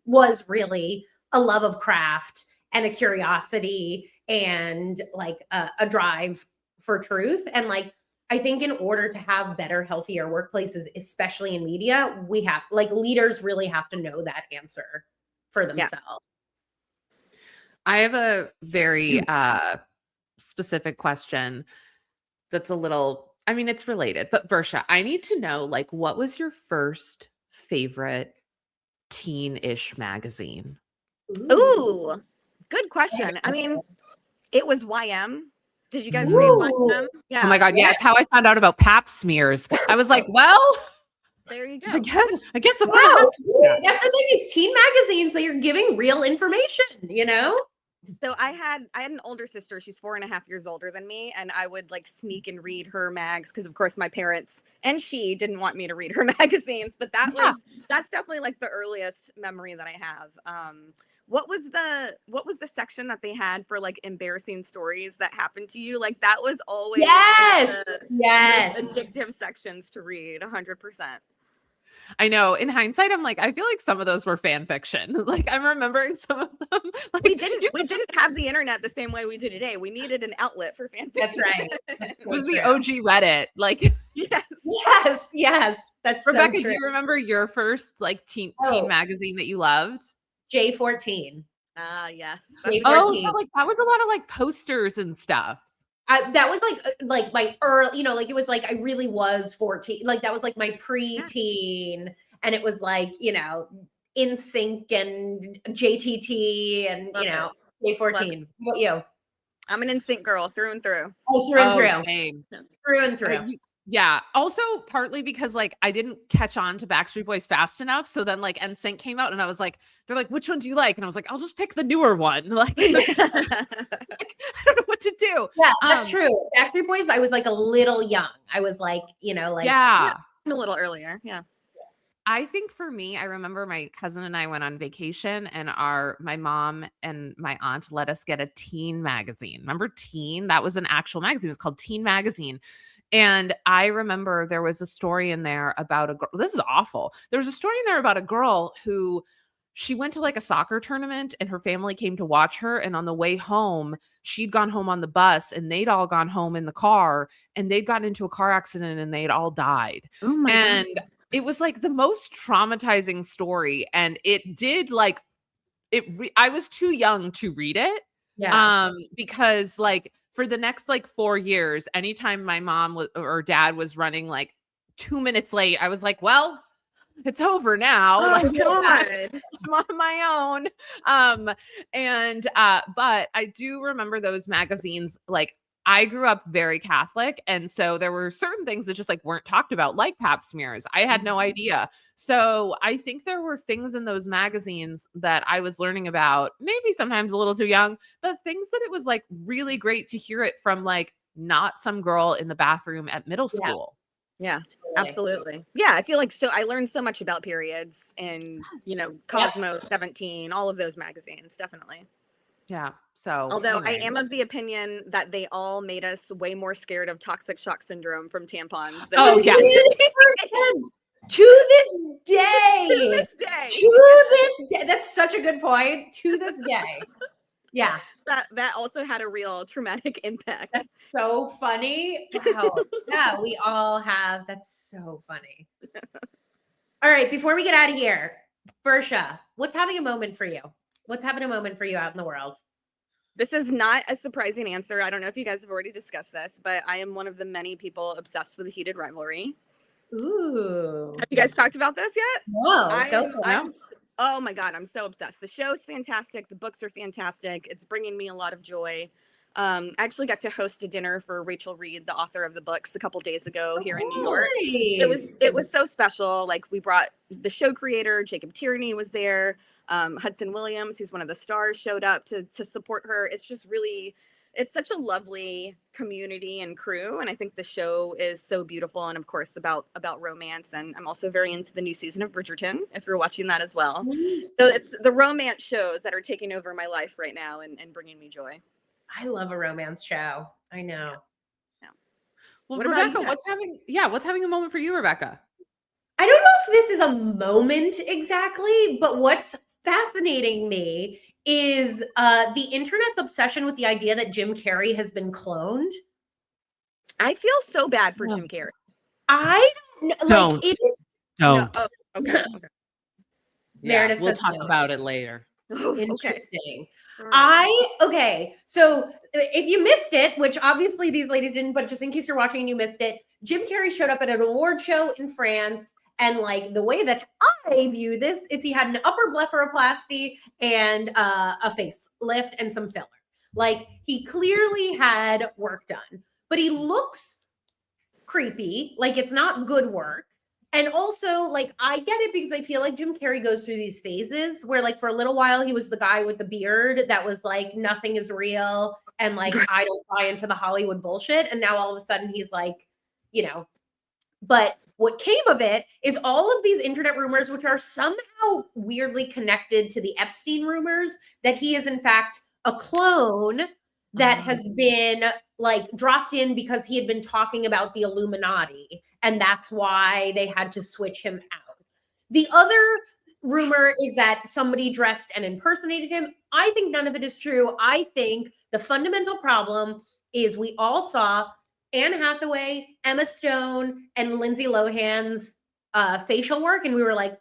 Speaker 2: was really a love of craft and a curiosity and like a drive for truth. And like I think in order to have better, healthier workplaces, especially in media, we have like leaders really have to know that answer for themselves.
Speaker 1: I have a very specific question that's a little, I mean, it's related, but Versha, I need to know, like, what was your first favorite teen-ish magazine?
Speaker 3: Ooh, good question. I mean, it was YM. Did you guys read YM? Yeah.
Speaker 1: Oh my God, yeah, it's how I found out about pap smears. I was like, well,
Speaker 3: there you go.
Speaker 1: I guess I'm
Speaker 2: Wow.
Speaker 1: gonna have to do that.
Speaker 2: That's the thing. It's teen magazines, so you're giving real information, you know?
Speaker 3: So I had an older sister. She's 4.5 years older than me, and I would like sneak and read her mags because, of course, my parents and she didn't want me to read her magazines. But that's definitely like the earliest memory that I have. What was the section that they had for like embarrassing stories that happened to you? Like that was always
Speaker 2: Yes,
Speaker 3: the addictive sections to read. 100%.
Speaker 1: I know. In hindsight, I'm like, I feel like some of those were fan fiction. Like I'm remembering some of them. Like,
Speaker 3: we didn't have the internet the same way we do today. We needed an outlet for fan fiction.
Speaker 2: That's right.
Speaker 1: It was the OG Reddit. Like
Speaker 2: yes. That's
Speaker 1: Rebecca,
Speaker 2: so
Speaker 1: do
Speaker 2: true.
Speaker 1: you remember your first like teen magazine that you loved?
Speaker 2: J14.
Speaker 3: Yes.
Speaker 2: J14.
Speaker 1: Oh, so like that was a lot of like posters and stuff.
Speaker 2: That was like my early, like it was like I really was 14. Like that was like my preteen, and it was like In Sync and JTT and J14. What about you?
Speaker 3: I'm an In Sync girl through and through.
Speaker 2: Oh, through and through.
Speaker 1: Same.
Speaker 2: Through and through.
Speaker 1: Yeah. Also, partly because like I didn't catch on to Backstreet Boys fast enough. So then like NSYNC came out and I was like, they're like, which one do you like? And I was like, I'll just pick the newer one. Like, I don't know what to do.
Speaker 2: Yeah, that's true. Backstreet Boys, I was like a little young. I was like,
Speaker 1: yeah,
Speaker 3: a little earlier. Yeah.
Speaker 1: I think for me, I remember my cousin and I went on vacation and my mom and my aunt let us get a teen magazine. Remember Teen? That was an actual magazine. It was called Teen Magazine. And I remember there was a story in there about a girl. This is awful. There was a story in there about a girl who she went to like a soccer tournament and her family came to watch her. And on the way home, she'd gone home on the bus and they'd all gone home in the car and they'd gotten into a car accident and they'd all died.
Speaker 3: Oh my God.
Speaker 1: It was like the most traumatizing story. And it did like I was too young to read it.
Speaker 2: Yeah.
Speaker 1: Because like for the next like 4 years, anytime my mom or dad was running like 2 minutes late, I was like, well, it's over now.
Speaker 3: Oh,
Speaker 1: like,
Speaker 3: God.
Speaker 1: I'm on my own. But I do remember those magazines. Like I grew up very Catholic. And so there were certain things that just like weren't talked about, like pap smears. I had no idea. So I think there were things in those magazines that I was learning about, maybe sometimes a little too young, but things that it was like really great to hear it from like not some girl in the bathroom at middle school.
Speaker 3: Yeah, absolutely. Yeah, I feel like I learned so much about periods and, Cosmo, 17, all of those magazines, definitely.
Speaker 1: Yeah. So,
Speaker 3: although I am of the opinion that they all made us way more scared of toxic shock syndrome from tampons.
Speaker 2: To this day. That's such a good point. To this day. Yeah.
Speaker 3: That also had a real traumatic impact.
Speaker 2: That's so funny. Wow. Yeah, we all have. That's so funny. All right, before we get out of here, Versha, what's having a moment for you? What's having a moment for you out in the world?
Speaker 3: This is not a surprising answer. I don't know if you guys have already discussed this, but I am one of the many people obsessed with a heated rivalry.
Speaker 2: Ooh.
Speaker 3: Have you guys talked about this yet?
Speaker 2: No.
Speaker 3: Oh my God, I'm so obsessed. The show's fantastic. The books are fantastic. It's bringing me a lot of joy. I actually got to host a dinner for Rachel Reed, the author of the books, a couple days ago here in New York. It was so special. Like we brought the show creator, Jacob Tierney was there. Hudson Williams, who's one of the stars, showed up to support her. It's it's such a lovely community and crew, and I think the show is so beautiful, and of course about romance. And I'm also very into the new season of Bridgerton, if you're watching that as well. So it's the romance shows that are taking over my life right now and bringing me joy.
Speaker 2: I love a romance show. I know.
Speaker 3: Yeah.
Speaker 1: Well,
Speaker 3: What about
Speaker 1: Rebecca,
Speaker 3: you?
Speaker 1: what's having a moment for you, Rebecca?
Speaker 2: I don't know if this is a moment exactly, but what's fascinating me is the internet's obsession with the idea that Jim Carrey has been cloned.
Speaker 3: I feel so bad for Jim Carrey.
Speaker 2: I don't know.
Speaker 1: Don't.
Speaker 2: Like, it is.
Speaker 1: Don't.
Speaker 3: No, okay.
Speaker 2: Meredith
Speaker 1: we'll
Speaker 2: says
Speaker 1: talk
Speaker 2: no.
Speaker 1: about it later.
Speaker 3: Okay.
Speaker 2: Interesting.
Speaker 3: Right.
Speaker 2: Okay. So if you missed it, which obviously these ladies didn't, but just in case you're watching and you missed it, Jim Carrey showed up at an award show in France. And like the way that I view this is he had an upper blepharoplasty and a facelift and some filler. Like he clearly had work done, but he looks creepy. Like it's not good work. And also, like, I get it because I feel like Jim Carrey goes through these phases where, like, for a little while, he was the guy with the beard that was like, nothing is real. And like, I don't buy into the Hollywood bullshit. And now all of a sudden he's like, you know, but what came of it is all of these internet rumors, which are somehow weirdly connected to the Epstein rumors, that he is in fact a clone that has been like dropped in because he had been talking about the Illuminati. And that's why they had to switch him out. The other rumor is that somebody dressed and impersonated him. I think none of it is true. I think the fundamental problem is we all saw Anne Hathaway, Emma Stone, and Lindsay Lohan's facial work. And we were like,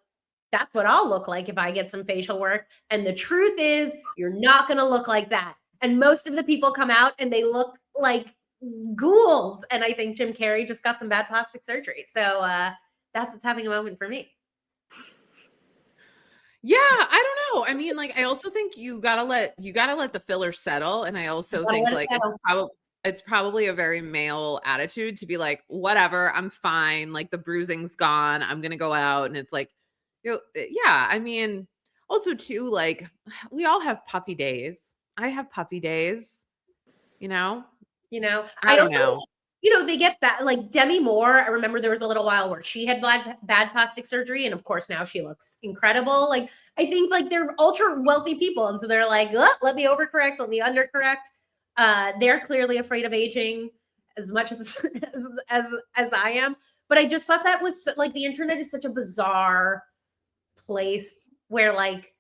Speaker 2: that's what I'll look like if I get some facial work. And the truth is, you're not going to look like that. And most of the people come out and they look like ghouls. And I think Jim Carrey just got some bad plastic surgery. So that's what's having a moment for me.
Speaker 1: Yeah, I don't know. I mean, like, I also think you gotta let the filler settle. And I also think like it's probably a very male attitude to be like, whatever, I'm fine. Like the bruising's gone. I'm gonna go out. And it's like, yeah, I mean, also too, like we all have puffy days. I have puffy days, you know?
Speaker 2: I don't know. They get that, like Demi Moore. I remember there was a little while where she had bad plastic surgery. And of course, now she looks incredible. Like, I think like they're ultra wealthy people. And so they're like, let me overcorrect, let me undercorrect. They're clearly afraid of aging as much as I am. But I just thought that was like, the internet is such a bizarre place where like,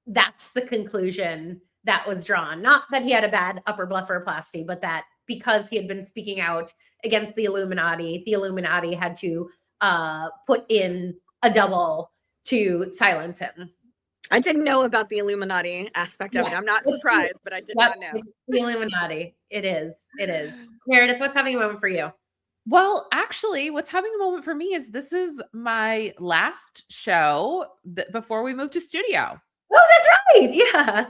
Speaker 2: that's the conclusion that was drawn. Not that he had a bad upper blepharoplasty, but that because he had been speaking out against the Illuminati had to put in a double to silence him.
Speaker 3: I didn't know about the Illuminati aspect of it. I'm not surprised, but I did not know.
Speaker 2: It's the Illuminati. It is. Meredith, what's having a moment for you?
Speaker 1: Well, actually, what's having a moment for me is this is my last show before we move to studio.
Speaker 2: Oh, that's right. Yeah.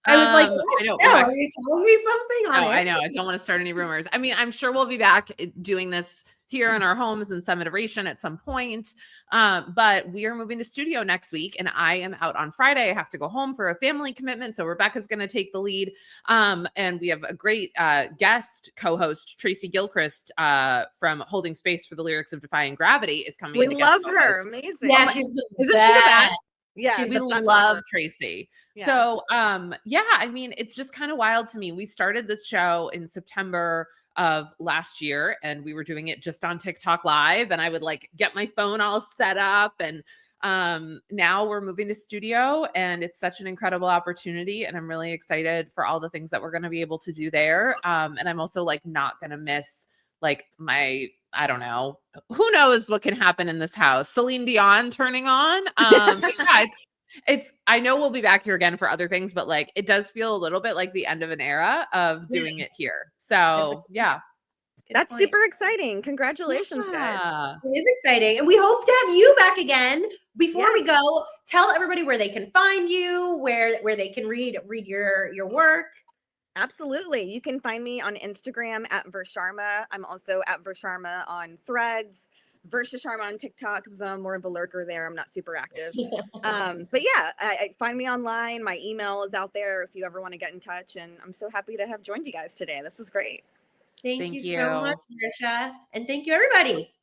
Speaker 2: I was like, are you telling me something?
Speaker 1: I know. I don't want to start any rumors. I mean, I'm sure we'll be back doing this here in our homes in some iteration at some point. But we are moving to studio next week and I am out on Friday. I have to go home for a family commitment. So Rebecca's going to take the lead. And we have a great guest co-host, Tracy Gilchrist from Holding Space for the Lyrics of Defying Gravity is coming.
Speaker 3: We love her. Amazing.
Speaker 2: Yeah,
Speaker 1: isn't she the best?
Speaker 3: Yeah,
Speaker 1: we love Tracy. Yeah. So, I mean, it's just kind of wild to me. We started this show in September of last year and we were doing it just on TikTok Live and I would like get my phone all set up and now we're moving to studio and it's such an incredible opportunity and I'm really excited for all the things that we're going to be able to do there. And I'm also like not going to miss like I don't know, who knows what can happen in this house. Celine Dion turning on. It's I know we'll be back here again for other things, but like it does feel a little bit like the end of an era of doing it here. So yeah.
Speaker 3: That's super exciting. Congratulations, guys.
Speaker 2: It is exciting. And we hope to have you back again. Before we go, tell everybody where they can find you, where they can read your work.
Speaker 3: Absolutely. You can find me on Instagram at Versha Sharma. I'm also at Versha Sharma on Threads, Versha Sharma on TikTok. I'm more of a lurker there. I'm not super active. But yeah, find me online. My email is out there if you ever want to get in touch. And I'm so happy to have joined you guys today. This was great.
Speaker 2: Thank you so much, Versha. And thank you, everybody.